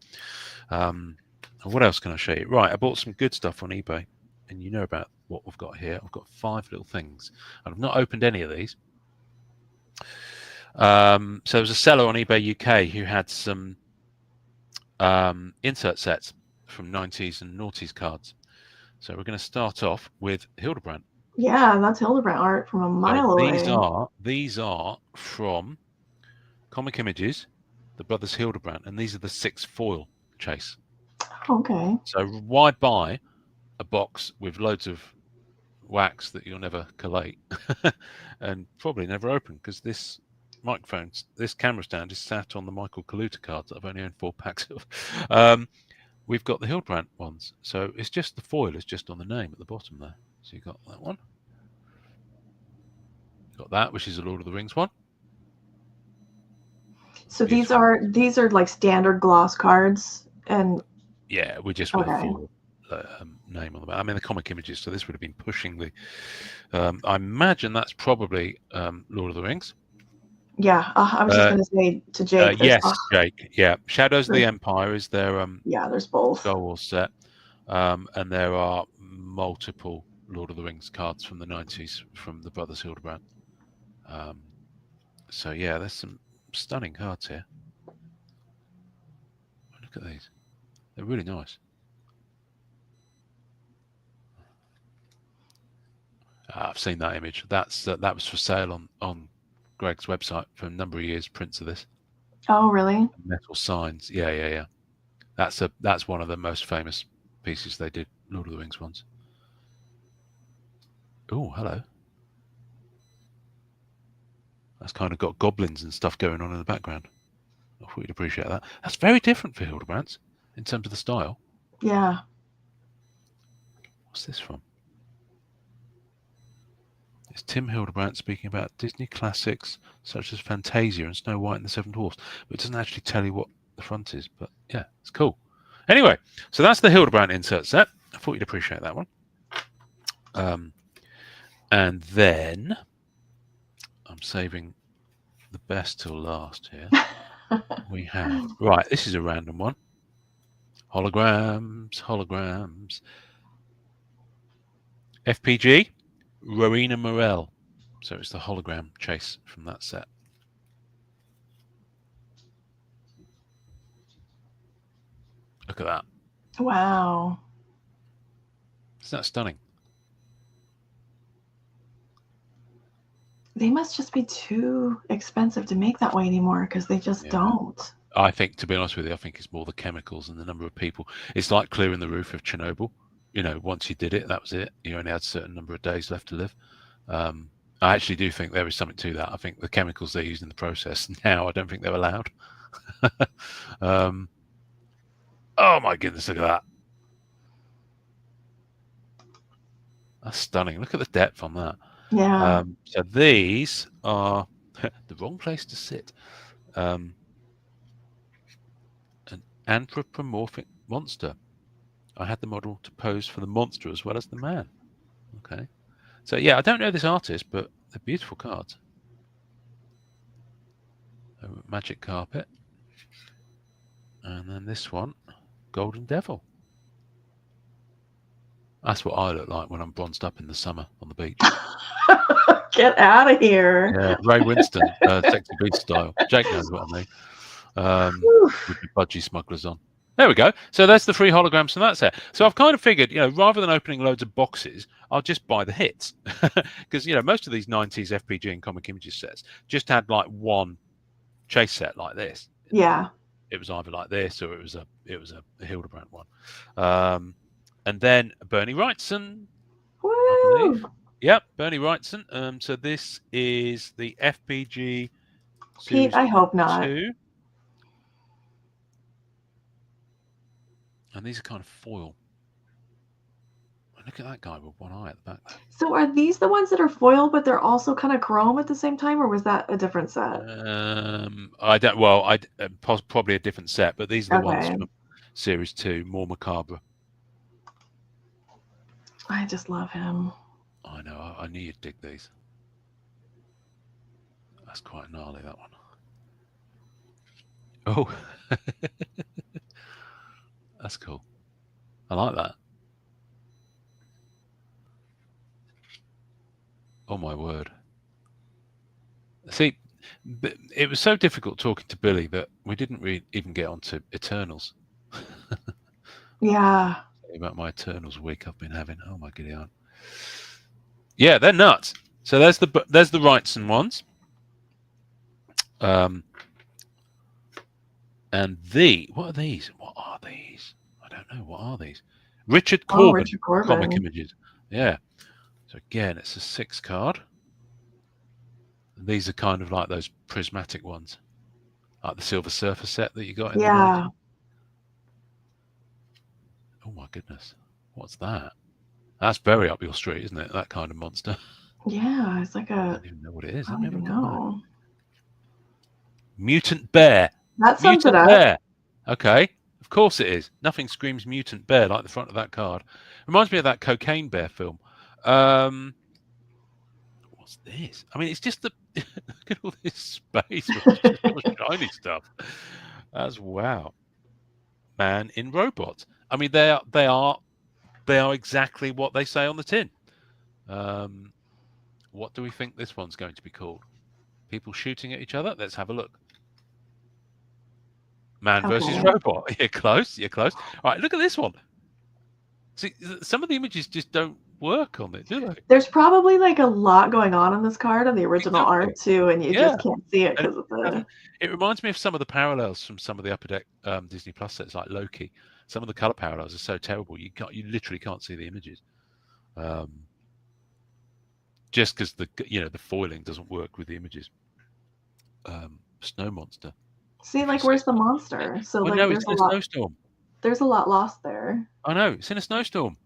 What else can I show you? Right, I bought some good stuff on eBay, and you know about what we've got here. I've got 5 little things, and I've not opened any of these. So there was a seller on eBay UK who had some insert sets from 90s and noughties cards. So we're going to start off with Hildebrandt. Yeah, that's Hildebrandt art from a mile away. These are from Comic Images, the Brothers Hildebrandt, and these are the 6 foil chase. Okay. So why buy a box with loads of wax that you'll never collate and probably never open, because this camera stand is sat on the Michael Kaluta cards that I've only owned 4 packs of. We've got the Hildebrandt ones, so it's just the foil is just on the name at the bottom there. So you got that one, got that, which is a Lord of the Rings one. So these are like standard gloss cards, and yeah, we just with a full name on the back. I mean, the Comic Images, so this would have been pushing the. I imagine that's probably Lord of the Rings. Yeah, I was just going to say to Jake. Yes, Jake. Yeah, Shadows of the Empire is their yeah, there's both Star Wars set, and there are multiple Lord of the Rings cards from the 90s from the Brothers Hildebrandt. So yeah, there's some stunning cards here. Look at these; they're really nice. I've seen that image. That was for sale on Greg's website for a number of years. Prints of this. Oh, really? Metal signs. Yeah. That's one of the most famous pieces they did. Lord of the Rings ones. Oh, hello. That's kind of got goblins and stuff going on in the background. I thought you'd appreciate that. That's very different for Hildebrandt in terms of the style. Yeah. What's this from? It's Tim Hildebrandt speaking about Disney classics such as Fantasia and Snow White and the Seven Dwarfs, but it doesn't actually tell you what the front is. But yeah, it's cool. Anyway, so that's the Hildebrandt insert set. I thought you'd appreciate that one. And then I'm saving the best till last here. We have, right, this is a random one. Holograms. FPG, Rowena Morel. So it's the hologram chase from that set. Look at that. Wow. Isn't that stunning? They must just be too expensive to make that way anymore, because they just don't. I think, to be honest with you, I think it's more the chemicals and the number of people. It's like clearing the roof of Chernobyl. You know, once you did it, that was it. You only had a certain number of days left to live. I actually do think there is something to that. I think the chemicals they used in the process now, I don't think they're allowed. Oh my goodness, look at that. That's stunning. Look at the depth on that. Yeah. So these are the wrong place to sit. An anthropomorphic monster. I had the model to pose for the monster as well as the man. Okay. So yeah, I don't know this artist, but they're beautiful cards. Magic Carpet. And then this one, Golden Devil. That's what I look like when I'm bronzed up in the summer on the beach. Get out of here. Yeah, Ray Winston, Sexy Beast style. Jake knows what I mean. With the budgie smugglers on. There we go. So there's the free holograms from that set. So I've kind of figured, rather than opening loads of boxes, I'll just buy the hits. Because, most of these 90s FPG and Comic Images sets just had like one chase set like this. Yeah. It was either like this or it was a Hildebrand one. And then Bernie Wrightson. Woo! Yep, Bernie Wrightson. So this is the FPG Pete, I hope not. 2. And these are kind of foil. Look at that guy with one eye at the back there. So are these the ones that are foil, but they're also kind of chrome at the same time, or was that a different set? I don't. Well, probably a different set, but these are the ones Okay. from Series 2, more macabre. I just love him. I know. I knew you'd dig these. That's quite gnarly, that one. Oh, that's cool. I like that. Oh my word. See, it was so difficult talking to Billy that we didn't really even get onto Eternals. Yeah. About my Eternals week I've been having. Oh my giddy aunt. Yeah, they're nuts. So there's the Wrightson ones. And what are these? What are these? I don't know. What are these? Richard Corbin, Richard Corbin. Comic Images. Yeah. So again, it's a 6 card. These are kind of like those prismatic ones, like the Silver Surfer set that you got in the 90s. Oh my goodness. What's that? That's very up your street, isn't it? That kind of monster. Yeah, it's like I a... don't even know what it is. I don't even know. Mutant Bear. That sums Mutant it up. Bear. Okay. Of course it is. Nothing screams Mutant Bear like the front of that card. Reminds me of that Cocaine Bear film. What's this? I mean, it's just look at all this space with just all the shiny stuff. That's wow. Man in Robot. I mean, they are exactly what they say on the tin. What do we think this one's going to be called? People shooting at each other? Let's have a look. Man versus Robot. You're close. You're close. All right, look at this one. See, some of the images just don't work on it, do they? There's probably like a lot going on this card on the original art too, and you just can't see it because of the... It reminds me of some of the parallels from some of the Upper Deck Disney Plus sets, like Loki. Some of the color parallels are so terrible you literally can't see the images. Just because the foiling doesn't work with the images. Snow Monster. See, like, where's the monster? So like, it's in a snowstorm. There's a lot lost there. I know, it's in a snowstorm.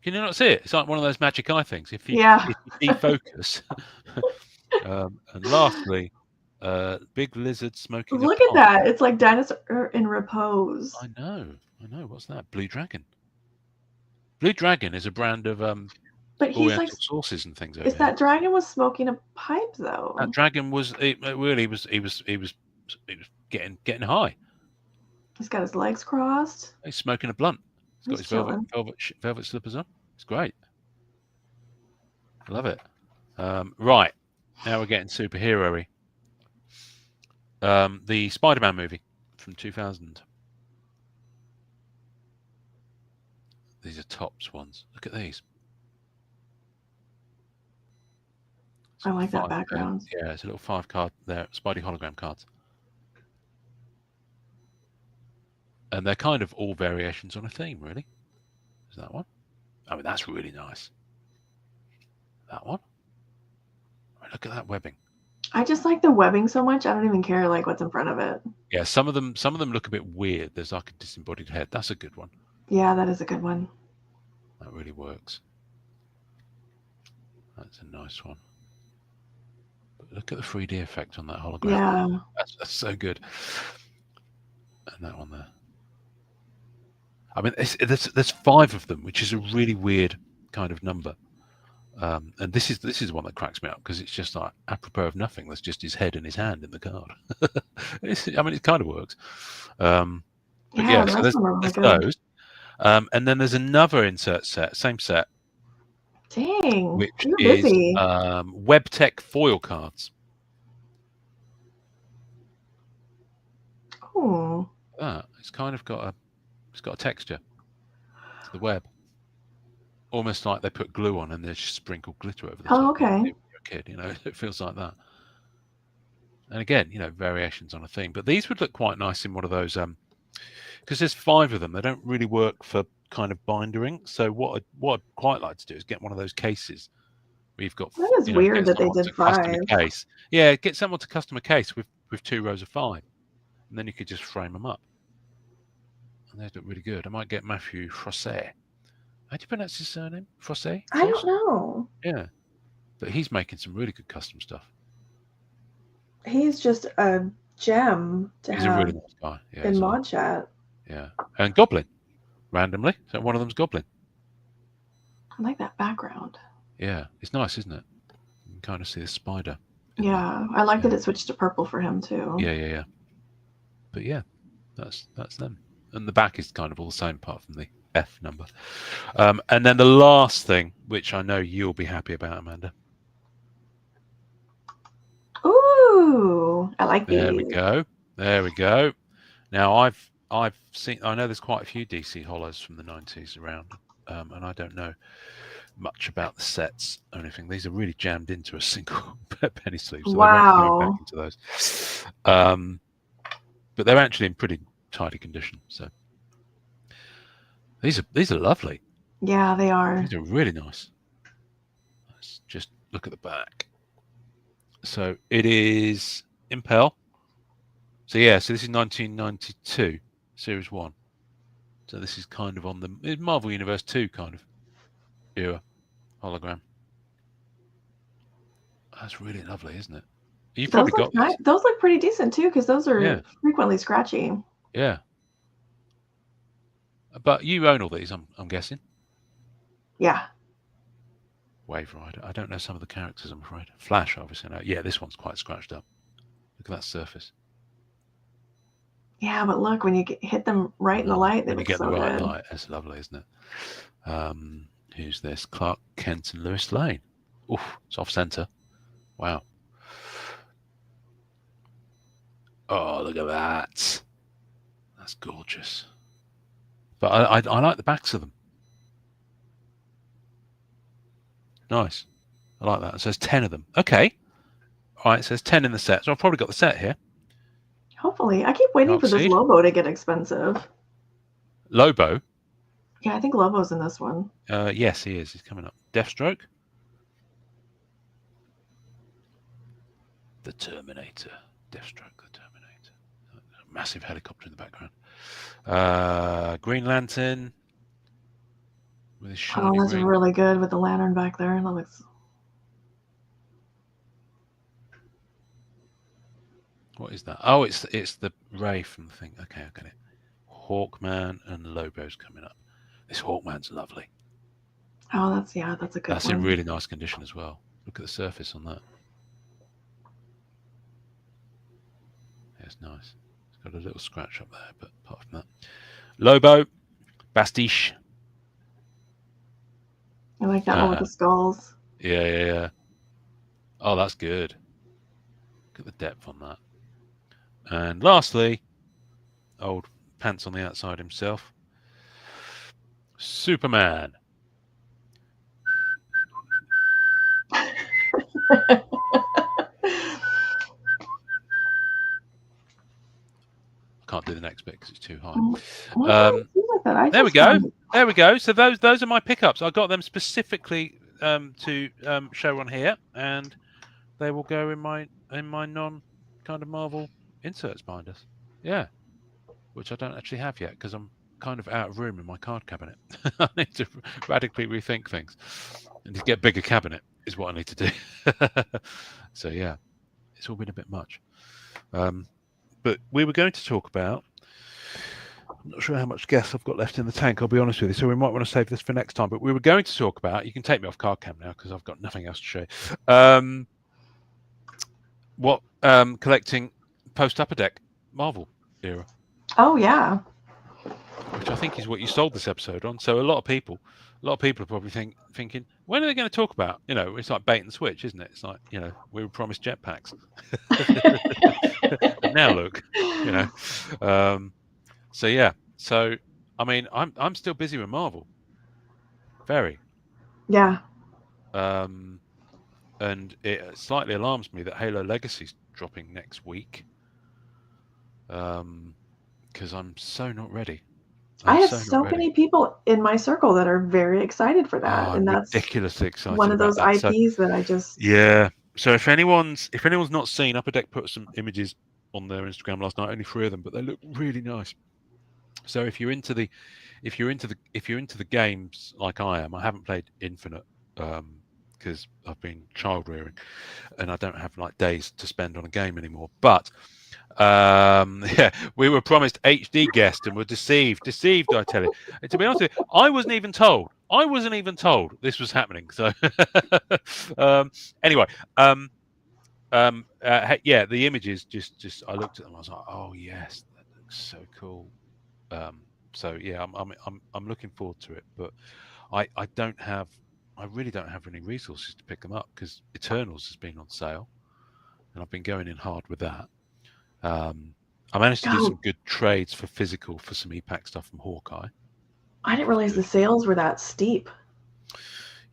Can you not see it? It's like one of those magic eye things. If you defocus. And lastly, big lizard smoking. Look at that! It's like Dinosaur in Repose. I know. What's that? Blue Dragon. Blue Dragon is a brand of but he's Oriental like sauces and things. Is that dragon was smoking a pipe though? That dragon was he was getting high. He's got his legs crossed. He's smoking a blunt. He's got his velvet slippers on. It's great. I love it. Right. Now we're getting superhero-y. The Spider-Man movie from 2000. These are tops ones. Look at these. I like that background. Yeah, it's a little 5 card there. Spidey hologram cards. And they're kind of all variations on a theme, really. Is that one? I mean, that's really nice. That one? I mean, look at that webbing. I just like the webbing so much. I don't even care like what's in front of it. Yeah, some of them look a bit weird. There's like a disembodied head. That's a good one. Yeah, that is a good one. That really works. That's a nice one. But look at the 3D effect on that hologram. Yeah. That's so good. And that one there. I mean, there's 5 of them, which is a really weird kind of number. And this is one that cracks me up because it's just like apropos of nothing. There's just his head and his hand in the card. I mean, it kind of works. But yeah, so there's those. And then there's another insert set, same set. Dang, which you're is busy. WebTech foil cards. Oh, It's kind of got a texture to the web, almost like they put glue on and they just sprinkled glitter over the top. oh, okay. When you're a kid, it feels like that. And again, variations on a theme. But these would look quite nice in one of those, because there's 5 of them. They don't really work for kind of bindering. So what I'd quite like to do is get one of those cases. We've got. That is weird that they did 5. Case. Yeah, get someone to custom a case with 2 rows of 5, and then you could just frame them up. And they look really good. I might get Matthew Frosset. How do you pronounce his surname? Frosset? I don't know. Yeah, but he's making some really good custom stuff. He's just a gem to He's have a really nice guy. Yeah, in Mod Chat. Yeah, and Goblin, randomly. So one of them's Goblin. I like that background. Yeah, it's nice, isn't it? You can kind of see the spider. Yeah, I like that it switched to purple for him too. Yeah. But yeah, that's them. And the back is kind of all the same, apart from the F number. And then the last thing, which I know you'll be happy about, Amanda. Ooh, I like these. There we go. Now I've seen. I know there's quite a few DC Hollows from the 90s around, and I don't know much about the sets or anything. These are really jammed into a single penny sleeve, so wow. they won't go back into those. But they're actually in pretty tidy condition. So these are lovely. Yeah, they are. These are really nice. Let's just look at the back. So it is Impel. So yeah, so this is 1992, Series 1. So this is kind of on the Marvel Universe 2 kind of era hologram. That's really lovely, isn't it? You've probably got those. Those look pretty decent too, because those are frequently scratchy. Yeah. But you own all these, I'm guessing. Yeah. Wave Rider. I don't know some of the characters, I'm afraid. Flash, obviously. No. Yeah, this one's quite scratched up. Look at that surface. Yeah, but look, when you hit them right in the light, they look so good. When you get the right light, that's lovely, isn't it? Who's this? Clark Kent and Lois Lane. Oof, it's off center. Wow. Oh, look at that. That's gorgeous. But I like the backs of them. Nice. I like that. It says 10 of them. Okay. All right, it says 10 in the set. So I've probably got the set here. Hopefully. I keep waiting for this Lobo to get expensive. Lobo? Yeah, I think Lobo's in this one. Yes, he is. He's coming up. Deathstroke. The Terminator. Deathstroke, the Terminator. A massive helicopter in the background. Green Lantern. With his shiny that's ring. really good with the lantern back there. That looks... What is that? Oh, it's the ray from the thing. Okay, I get it. Hawkman and Lobo's coming up. This Hawkman's lovely. Oh, that's a good one. That's in really nice condition as well. Look at the surface on that. Yeah, it's nice. It's got a little scratch up there, but apart from that. Lobo, Bastiche. I like that one with the skulls. Yeah. Oh, that's good. Look at the depth on that. And lastly, old pants on the outside himself, Superman. I can't do the next bit because it's too high. There we go. There we go. So those are my pickups. I got them specifically to show on here, and they will go in my non kind of Marvel inserts binders. Yeah, which I don't actually have yet because I'm kind of out of room in my card cabinet. I need to radically rethink things, and to get a bigger cabinet is what I need to do. So yeah, it's all been a bit much. But we were going to talk about I'm not sure how much gas I've got left in the tank, I'll be honest with you. So we might want to save this for next time. But we were going to talk about, you can take me off card cam now because I've got nothing else to show you. What collecting post Upper Deck Marvel era, Oh yeah. which I think is what you sold this episode on. So a lot of people are probably thinking, when are they going to talk about? You know, it's like bait and switch, isn't it? It's like, you know, we were promised jetpacks. But now look, you know. So yeah. So I mean, I'm still busy with Marvel. Very. Yeah. And it slightly alarms me that Halo Legacy's dropping next week. Because I'm so not ready. I have so many people in my circle that are very excited for that, and that's ridiculously excited. One of those that. IPs that I just So if anyone's not seen, Upper Deck put some images on their Instagram last night, only 3 of them, but they look really nice. So if you're into the games like I am, I haven't played Infinite because I've been child rearing and I don't have like days to spend on a game anymore. But yeah, we were promised HD guest and were deceived, I tell you. And to be honest with you, I wasn't even told this was happening. So anyway, yeah, the images just I looked at them, I was like, oh yes, that looks so cool. So yeah, I'm looking forward to it, but I really don't have any resources to pick them up because Eternals has been on sale and I've been going in hard with that. I managed to do some good trades for physical for some EPAC stuff from Hawkeye. I didn't realize the sales were that steep.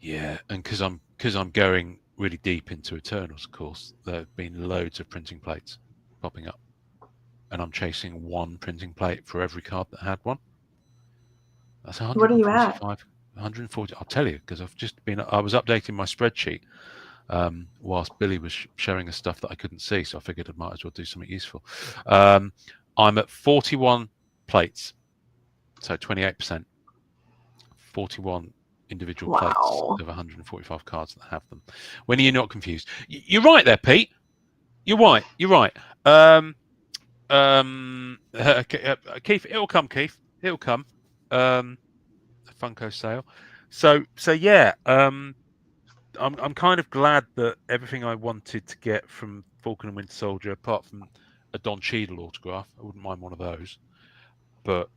Yeah, and because I'm going really deep into Eternals, of course, there have been loads of printing plates popping up, and I'm chasing one printing plate for every card that had one. That's 145. What are you at? 140. I'll tell you because I was updating my spreadsheet whilst Billy was showing us stuff that I couldn't see, so I figured I might as well do something useful. I'm at 41 plates, so 28%. 41 individual plates of 145 cards that have them. When are you not confused? You're right there, Pete. You're right. Keith, it'll come, Keith. It'll come. A Funko sale. So yeah. I'm kind of glad that everything I wanted to get from Falcon and Winter Soldier, apart from a Don Cheadle autograph, I wouldn't mind one of those, but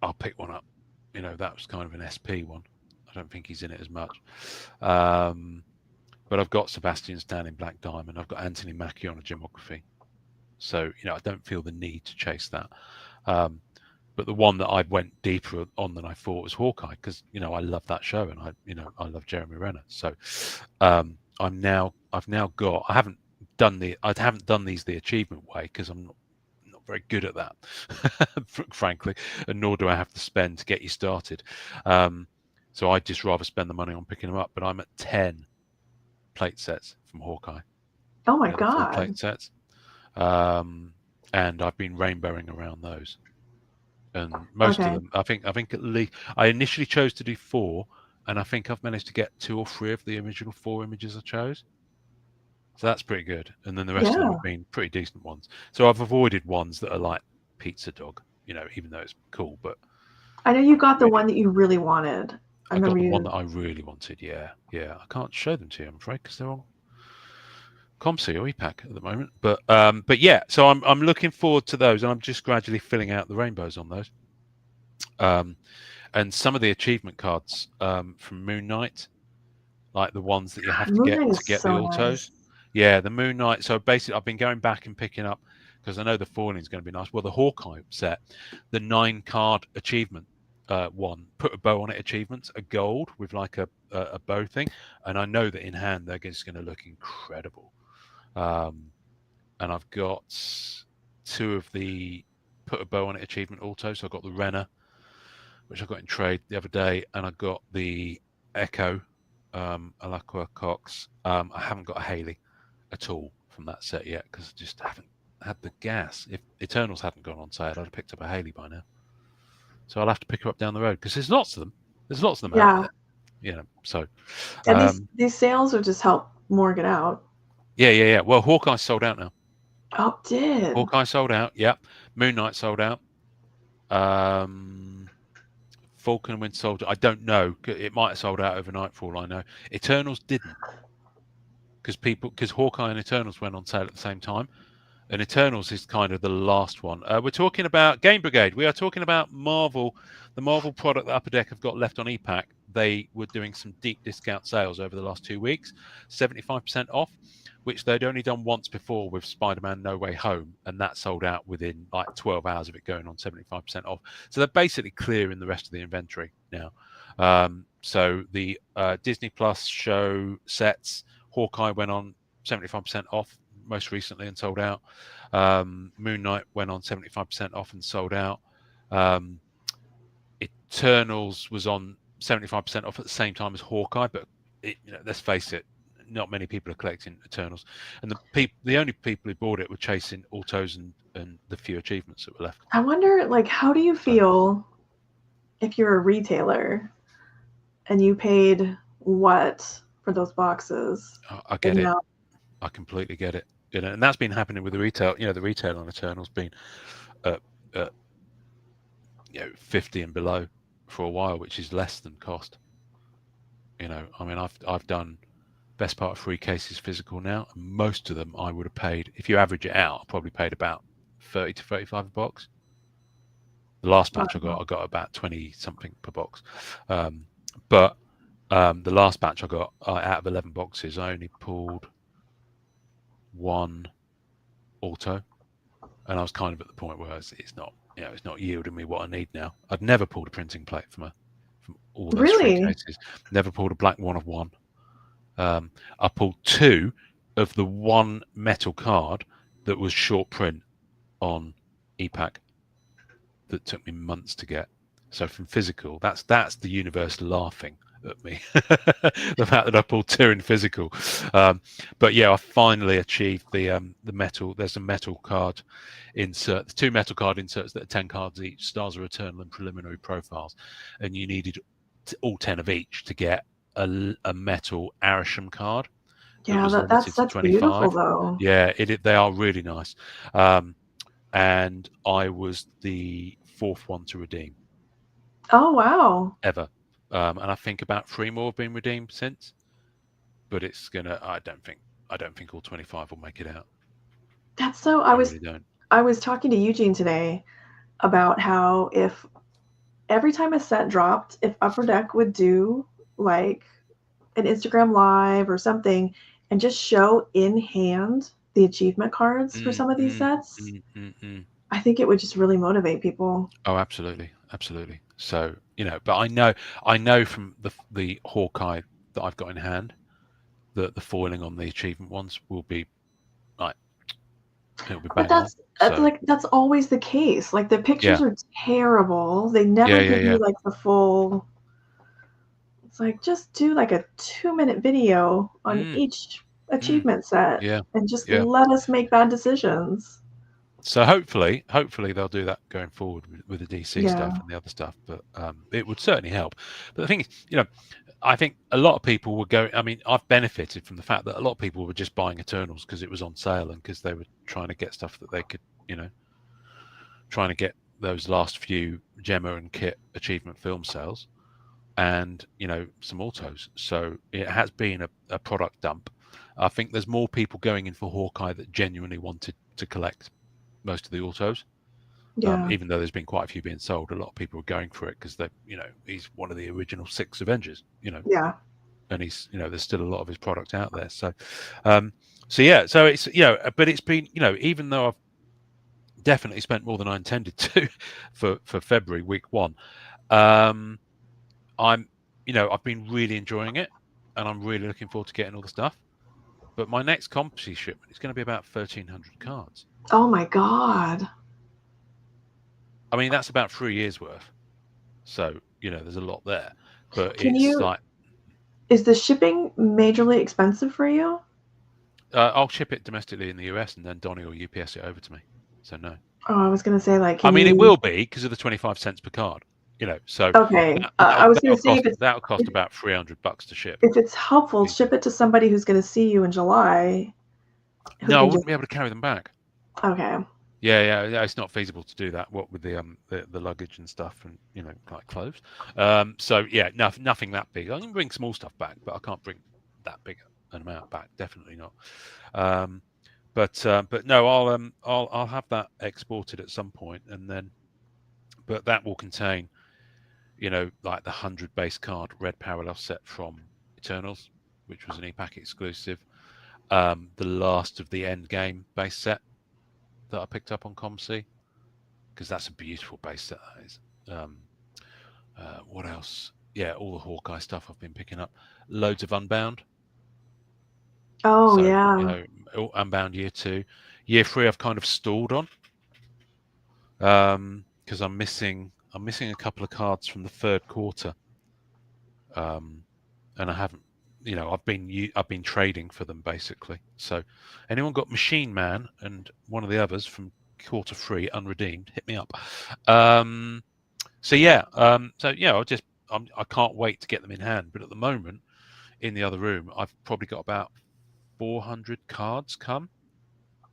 I'll pick one up. You know, that was kind of an SP one. I don't think he's in it as much. But I've got Sebastian Stan in Black Diamond. I've got Anthony Mackie on a gemography. So, you know, I don't feel the need to chase that. But the one that I went deeper on than I thought was Hawkeye, because, you know, I love that show and I love Jeremy Renner. So I haven't done these the achievement way because I'm not very good at that, frankly, and nor do I have to spend to get you started. So I'd just rather spend the money on picking them up. But I'm at 10 plate sets from Hawkeye. Oh my God. Plate sets. And I've been rainbowing around those. And most of them, I think at least I initially chose to do 4, and I think I've managed to get 2 or 3 of the original 4 images I chose. So that's pretty good. And then the rest of them have been pretty decent ones. So I've avoided ones that are like Pizza Dog, you know, even though it's cool. But I know you got the one that you really wanted. I got the one that I really wanted. Yeah. I can't show them to you, I'm afraid, because they're on ComC or EPAC at the moment, but yeah, so I'm looking forward to those, and I'm just gradually filling out the rainbows on those. And some of the achievement cards from Moon Knight, like the ones that you have to get the autos. Nice. Yeah, the Moon Knight. So basically, I've been going back and picking up because I know the foiling is going to be nice. Well, the Hawkeye set, the 9-card achievement one, put a bow on it achievements, a gold with like a bow thing, and I know that in hand they're just going to look incredible. And I've got 2 of the put a bow on it achievement auto. So I've got the Renner, which I got in trade the other day, and I got the Echo, Alakwa Cox. I haven't got a Haley at all from that set yet because I just haven't had the gas. If Eternals hadn't gone on sale, I'd have picked up a Haley by now. So I'll have to pick her up down the road because there's lots of them. There's lots of them out there. You know, so and these sales will just help more get out. Yeah. Well, Hawkeye sold out now. Oh, did? Hawkeye sold out. Yeah. Moon Knight sold out. Falcon and Winter Soldier, I don't know. It might have sold out overnight for all I know. Eternals didn't, because Hawkeye and Eternals went on sale at the same time, and Eternals is kind of the last one. We're talking about Game Brigade. We are talking about Marvel, the Marvel product that Upper Deck have got left on ePack. They were doing some deep discount sales over the last 2 weeks, 75% off, which they'd only done once before with Spider-Man No Way Home, and that sold out within like 12 hours of it going on 75% off. So they're basically clearing the rest of the inventory now. So the Disney Plus show sets, Hawkeye went on 75% off most recently and sold out. Moon Knight went on 75% off and sold out. Eternals was on 75% off at the same time as Hawkeye, but let's face it, not many people are collecting Eternals, and the only people who bought it were chasing autos and the few achievements that were left. I wonder, like, how do you feel if you're a retailer and you paid what for those boxes? I get it. I completely get it. And that's been happening with the retail. The retail on Eternals been 50 and below for a while, which is less than cost. I mean, I've done best part of 3 cases physical now, and most of them I would have paid, if you average it out, I probably paid about 30 to 35 a box. The last batch I got about 20 something per box. But the last batch I got out of 11 boxes, I only pulled 1 auto, and I was kind of at the point where it's not yielding me what I need now. I'd never pulled a printing plate from all those 3 cases. Never pulled a black 1 of 1. I pulled 2 of the 1 metal card that was short print on ePack that took me months to get. So from physical, that's the universe laughing at me, the fact that I pulled 2 in physical. But yeah, I finally achieved the metal. There's a metal card insert, 2 metal card inserts that are 10 cards each, Stars of Eternal and Preliminary Profiles, and you needed all 10 of each to get a metal Arishem card. Yeah, that's beautiful though. Yeah, they are really nice. And I was the 4th one to redeem. Oh wow! Ever. And I think about 3 more have been redeemed since. But it's gonna. I don't think all 25 will make it out. That's so. I was talking to Eugene today about how if every time a set dropped, if Upper Deck would do like an Instagram live or something and just show in hand the achievement cards for some of these sets, I think it would just really motivate people. Oh, absolutely. So, but I know from the Hawkeye that I've got in hand that the foiling on the achievement ones will be like, it'll be bang on. That's always the case. Like the pictures are terrible. They never give you like the full. It's like, just do like a 2-minute video on each achievement set and just let us make bad decisions. So hopefully they'll do that going forward with the DC stuff and the other stuff, but it would certainly help. But the thing is, I think a lot of people were going, I mean, I've benefited from the fact that a lot of people were just buying Eternals because it was on sale and because they were trying to get stuff that they could, trying to get those last few Gemma and Kit achievement film sales and, some autos. So it has been a product dump. I think there's more people going in for Hawkeye that genuinely wanted to collect most of the autos. Even though there's been quite a few being sold, a lot of people are going for it because he's one of the original 6 Avengers, and he's, there's still a lot of his product out there. So so it's, but it's been, even though I've definitely spent more than I intended to for February week 1, I've been really enjoying it and I'm really looking forward to getting all the stuff. But my next Competency shipment is going to be about 1,300 cards. Oh my God. I mean, that's about 3 years worth. So, there's a lot there. But is the shipping majorly expensive for you? I'll ship it domestically in the US and then Donnie will UPS it over to me. So no. Oh, I was going to say it will be because of the 25 cents per card. So okay. I was going to say that'll cost about $300 to ship. If it's helpful, ship it to somebody who's going to see you in July. No, I wouldn't be able to carry them back. Okay. Yeah, it's not feasible to do that. What with the luggage and stuff, and like clothes. So yeah, nothing that big. I can bring small stuff back, but I can't bring that big an amount back. Definitely not. But no, I'll have that exported at some point, and then, but that will contain, like the 100 base card red parallel set from Eternals, which was an EPAC exclusive. The last of the Endgame base set that I picked up on ComC, because that's a beautiful base set. That is. What else? Yeah, all the Hawkeye stuff I've been picking up. Loads of Unbound. Oh, So, yeah. Unbound Year 2. Year 3 I've kind of stalled on. Because I'm missing a couple of cards from the third quarter. And I haven't, I've been trading for them basically. So anyone got Machine Man and one of the others from quarter 3 unredeemed, hit me up. So yeah, I can't wait to get them in hand. But at the moment, in the other room, I've probably got about 400 cards come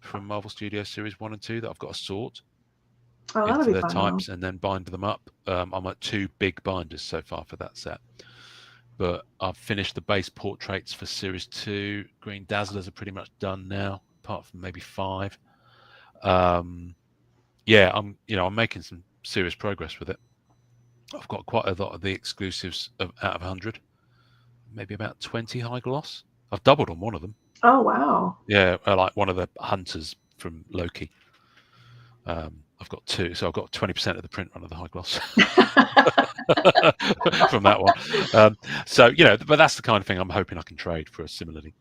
from Marvel Studios Series 1 and 2 that I've got to sort Oh, that'll into be their fun. types and then bind them up. I'm at 2 big binders so far for that set. But I've finished the base portraits for Series 2. Green Dazzlers are pretty much done now, apart from maybe 5. Yeah, I'm making some serious progress with it. I've got quite a lot of the exclusives out of 100, maybe about 20 high gloss. I've doubled on one of them. Oh, wow. Yeah, like one of the hunters from Loki. I've got 2, so I've got 20% of the print run of the high gloss from that one. So but that's the kind of thing I'm hoping I can trade for a similarly,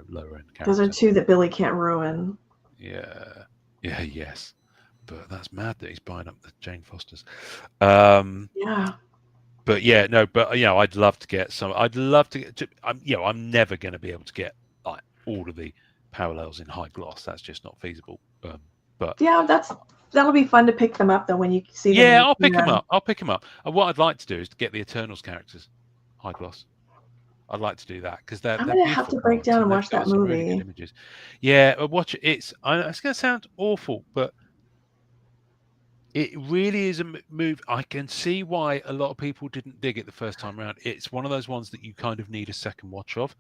lower end character. Those are 2 that Billy can't ruin. Yeah, yes. But that's mad that he's buying up the Jane Fosters. Yeah. But yeah, no, but I'd love to get some. I'd love to get. I'm never going to be able to get like all of the parallels in high gloss. That's just not feasible. But yeah, that'll be fun to pick them up though when you see them. Yeah, I'll pick them up. And what I'd like to do is to get the Eternals characters high gloss. I'd like to do that because they're. I'm gonna have to break down and watch that movie. Really good images. Yeah, watch it. It's going to sound awful, but it really is a move. I can see why a lot of people didn't dig it the first time around. It's one of those ones that you kind of need a second watch of.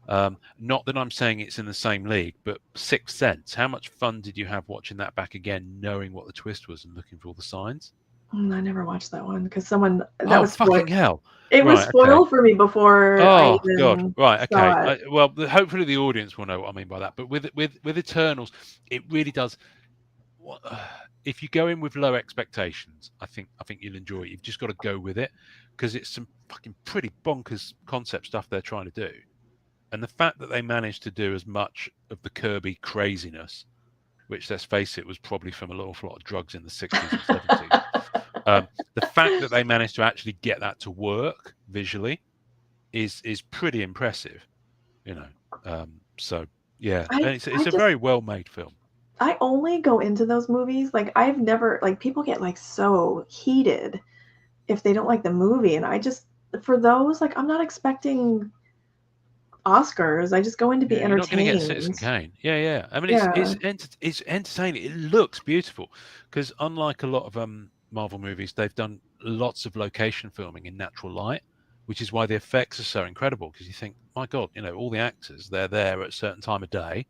Not that I'm saying it's in the same league, but Sixth Sense. How much fun did you have watching that back again, knowing what the twist was and looking for all the signs? I never watched that one because someone was fucking hell. It was spoiled for me before. Oh God! Right, okay. Well, hopefully the audience will know what I mean by that. But with Eternals, it really does. If you go in with low expectations, I think you'll enjoy it. You've just got to go with it because it's some fucking pretty bonkers concept stuff they're trying to do. And the fact that they managed to do as much of the Kirby craziness, which, let's face it, was probably from an awful lot of drugs in the 60s and 70s. The fact that they managed to actually get that to work visually is pretty impressive, So, yeah, it's a very well-made film. I only go into those movies, I've never, people get, so heated if they don't like the movie. And I just, for those, I'm not expecting Oscars. I just go in to be entertained. You're not going to get Citizen Kane. Yeah. I mean, it's entertaining. It looks beautiful because unlike a lot of Marvel movies, they've done lots of location filming in natural light, which is why the effects are so incredible. Because you think, my God, all the actors, they're there at a certain time of day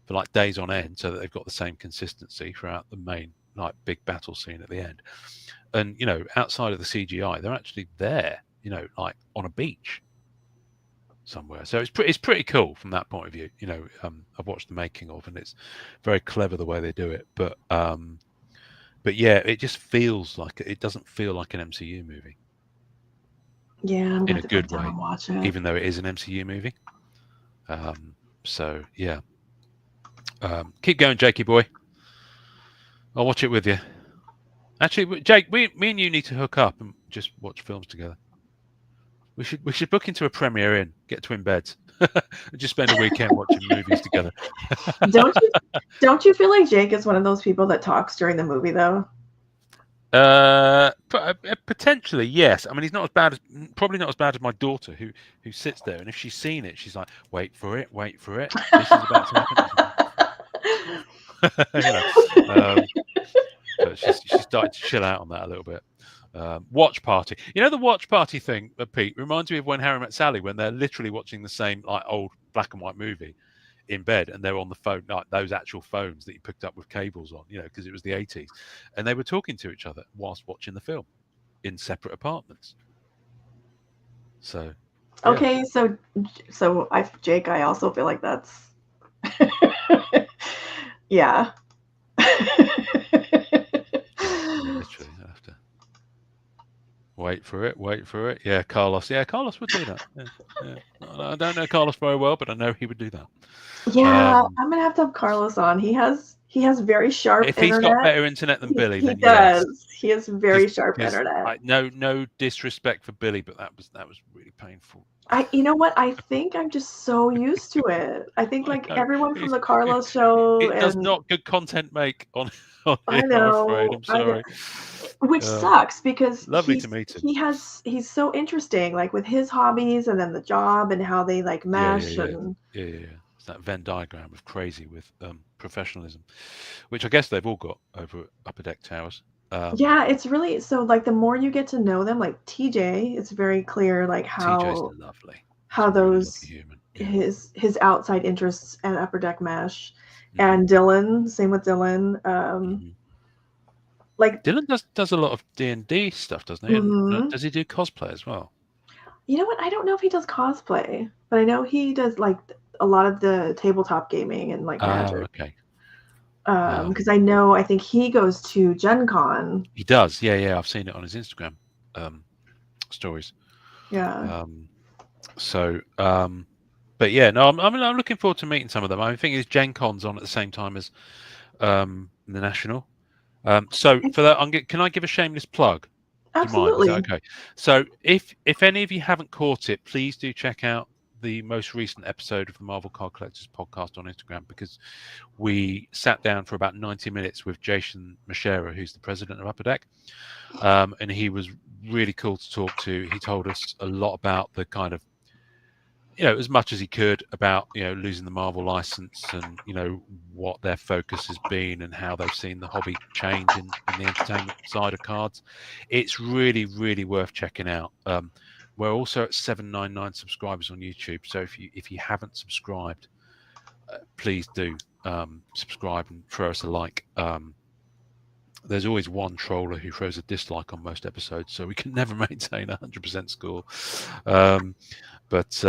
for days on end, so that they've got the same consistency throughout the main big battle scene at the end. And outside of the CGI, they're actually there, on a beach somewhere. So it's pretty cool from that point of view. I've watched the making of, and it's very clever the way they do it. But yeah, it just feels it doesn't feel like an MCU movie. Yeah, I'm in a good way, watch it. even though it is an MCU movie. So yeah, keep going, Jakey boy. I'll watch it with you. Actually, Jake, me and you need to hook up and just watch films together. We should book into a Premier Inn, get twin beds, and just spend a weekend watching movies together. Don't you feel like Jake is one of those people that talks during the movie though? Potentially, yes. I mean, he's probably not as bad as my daughter, who sits there, and if she's seen it, she's like, "Wait for it, wait for it. This is about to happen." But she started to chill out on that a little bit. Watch party. The watch party thing, Pete, reminds me of when Harry Met Sally, when they're literally watching the same like old black and white movie in bed, and they're on the phone, like those actual phones that you picked up with cables on, because it was the 80s, and they were talking to each other whilst watching the film in separate apartments. So yeah. Okay, Jake, I also feel like that's yeah. Literally, I have to wait for it. Yeah, Carlos. Yeah, Carlos would do that. Yeah. I don't know Carlos very well, but I know he would do that. Yeah, I'm gonna have to have Carlos on. He has very sharp If internet. he's got better internet than Billy, he then does. yes. He has very sharp internet. No disrespect for Billy, but that was really painful. You know what? I think I'm just so used to it. I think everyone from the Carlos show. It does not good content make on I know. I'm afraid. I'm sorry. Which sucks because lovely to meet him. He's so interesting, like with his hobbies and then the job and how they like mesh Yeah. and It's that Venn diagram of crazy with professionalism, which I guess they've all got over at Upper Deck Towers. Yeah, it's really so like the more you get to know them, like TJ, it's very clear like TJ's lovely. How those his outside interests and Upper Deck mesh. And Dylan, same with Dylan. Like Dylan does a lot of D&D stuff, doesn't he? And does he do cosplay as well? You know what? I don't know if he does cosplay, but I know he does like a lot of the tabletop gaming and like Magic. Okay. Because I think he goes to Gen Con. He does, yeah. I've seen it on his Instagram stories. Yeah. But yeah, no, I'm looking forward to meeting some of them. I think it's Gen Con's on at the same time as the National. So for that, can I give a shameless plug? Absolutely. Do you mind? Is that okay? So if any of you haven't caught it, please do check out the most recent episode of the Marvel Card Collectors podcast on Instagram, because we sat down for about 90 minutes with Jason Mashera, who's the president of Upper Deck, and he was really cool to talk to. He told us a lot about the kind of, as much as he could about, losing the Marvel license and, what their focus has been and how they've seen the hobby change in the entertainment side of cards. It's really, really worth checking out. We're also at 799 subscribers on YouTube. So if you haven't subscribed, please do subscribe and throw us a like. There's always one troller who throws a dislike on most episodes, so we can never maintain 100% score. But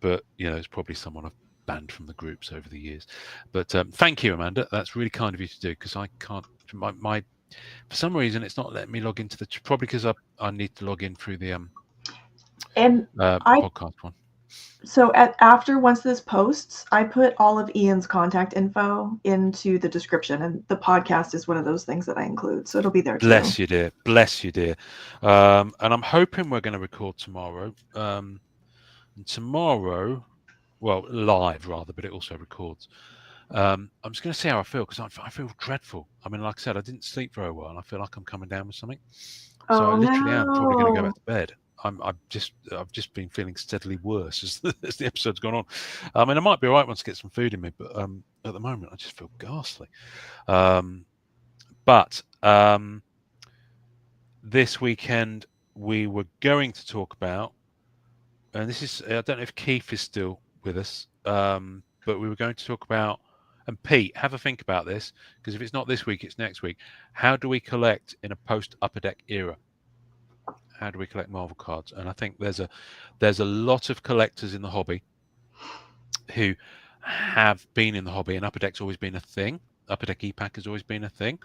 it's probably someone I've banned from the groups over the years. But thank you, Amanda. That's really kind of you to do, because I can't. My for some reason it's not letting me log into the. Probably because I need to log in through the podcast one. So once this posts, I put all of Ian's contact info into the description, and the podcast is one of those things that I include, so it'll be there too. Bless you, dear. And I'm hoping we're going to record tomorrow. And tomorrow, well, live rather, but it also records. I'm just going to see how I feel, because I feel dreadful. I mean, like I said, I didn't sleep very well, and I feel like I'm coming down with something. So I literally am probably going to go back to bed. I've just been feeling steadily worse as the episode's gone on. I mean, I might be all right once I get some food in me, but at the moment I just feel ghastly. But this weekend we were going to talk about, and this is, I don't know if Keith is still with us, but we were going to talk about, and Pete, have a think about this, because if it's not this week, it's next week. How do we collect in a post-Upper Deck era? How do we collect Marvel cards? And I think there's a lot of collectors in the hobby who have been in the hobby, and Upper Deck's always been a thing. Upper Deck EPAC has always been a thing.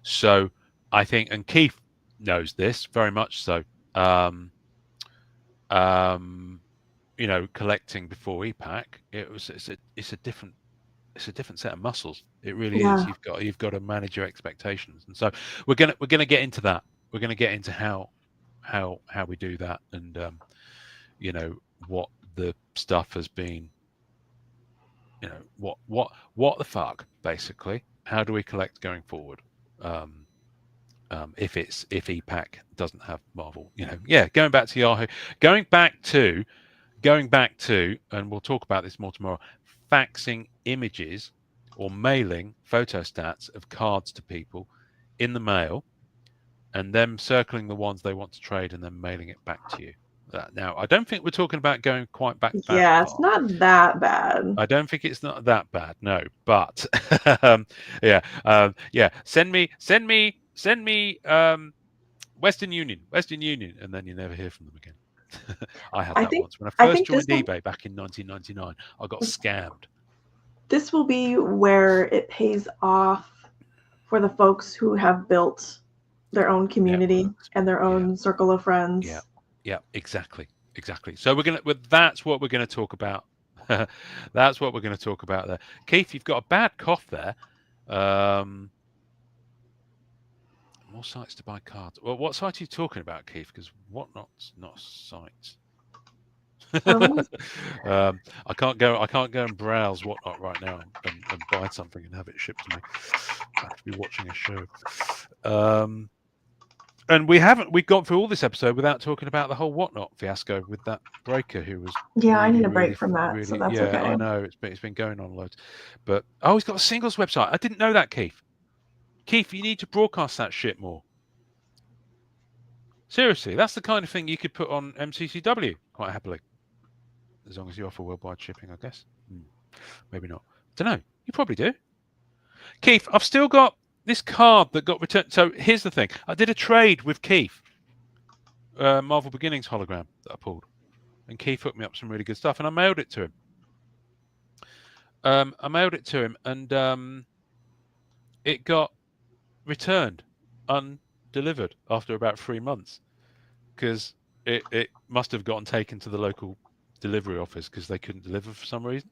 So I think, and Keith knows this very much so, collecting before EPAC, it's a different set of muscles. It really is. You've got to manage your expectations. And so we're gonna get into that. We're gonna get into how we do that, and what the stuff has been, what the fuck, basically. How do we collect going forward, if EPAC doesn't have Marvel? Going back to Yahoo, going back to, and we'll talk about this more tomorrow, faxing images or mailing photostats of cards to people in the mail, and them circling the ones they want to trade and then mailing it back to you. Now, I don't think we're talking about going quite back that Yeah, it's far. not that bad. I don't think it's not that bad, no. But yeah. Send me Western Union, and then you never hear from them again. I had that once when I first joined eBay back in 1999. I got scammed. This will be where it pays off for the folks who have built their own community and their own circle of friends. Yeah, exactly. So that's what we're gonna talk about. That's what we're going to talk about there. Keith, you've got a bad cough there. More sites to buy cards. Well, what site are you talking about, Keith? Because Whatnot's not a site. I can't go and browse Whatnot right now and buy something and have it shipped to me. I have to be watching a show. And we got through all this episode without talking about the whole Whatnot fiasco with that breaker who was. Yeah, I need a break from that, so that's okay. I know it's been going on loads, but he's got a singles website. I didn't know that, Keith. Keith, you need to broadcast that shit more. Seriously, that's the kind of thing you could put on MCCW quite happily, as long as you offer worldwide shipping, I guess. Maybe not. Don't know. You probably do. Keith, I've still got this card that got returned. So here's the thing. I did a trade with Keith, Marvel Beginnings hologram that I pulled. And Keith hooked me up some really good stuff. And I mailed it to him. And it got returned, undelivered after about 3 months. Because it must have gotten taken to the local delivery office because they couldn't deliver for some reason.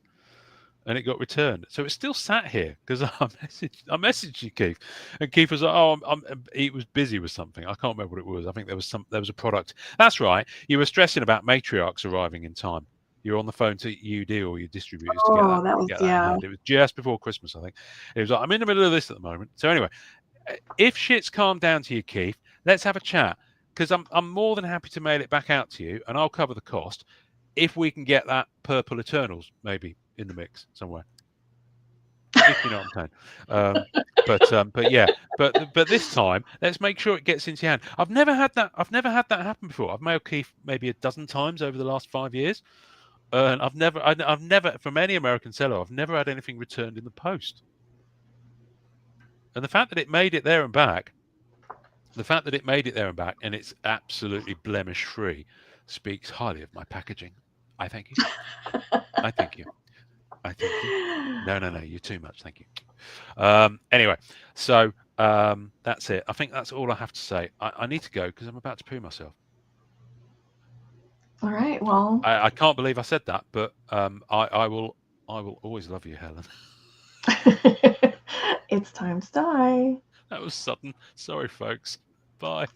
And it got returned, so it's still sat here because I messaged you, Keith, and Keith was like, "Oh, he was busy with something. I can't remember what it was. I think there was a product. That's right. You were stressing about matriarchs arriving in time. You were on the phone to UD or your distributors to get that. It was just before Christmas, I think. It was like, I'm in the middle of this at the moment. So anyway, if shit's calmed down to you, Keith, let's have a chat because I'm more than happy to mail it back out to you, and I'll cover the cost if we can get that Purple Eternals maybe in the mix somewhere, if you know what I'm saying. But this time let's make sure it gets into your hand. I've never had that happen before. I've mailed Keith maybe a dozen times over the last 5 years, and I've never from any American seller, I've never had anything returned in the post. And the fact that it made it there and back, and it's absolutely blemish free, speaks highly of my packaging. I thank you. I thank you. No, you're too much. Thank you. Anyway, so that's it. I think that's all I have to say. I need to go because I'm about to poo myself. All right. Well, I can't believe I said that, but I will always love you, Helen. It's time to die. That was sudden. Sorry, folks. Bye.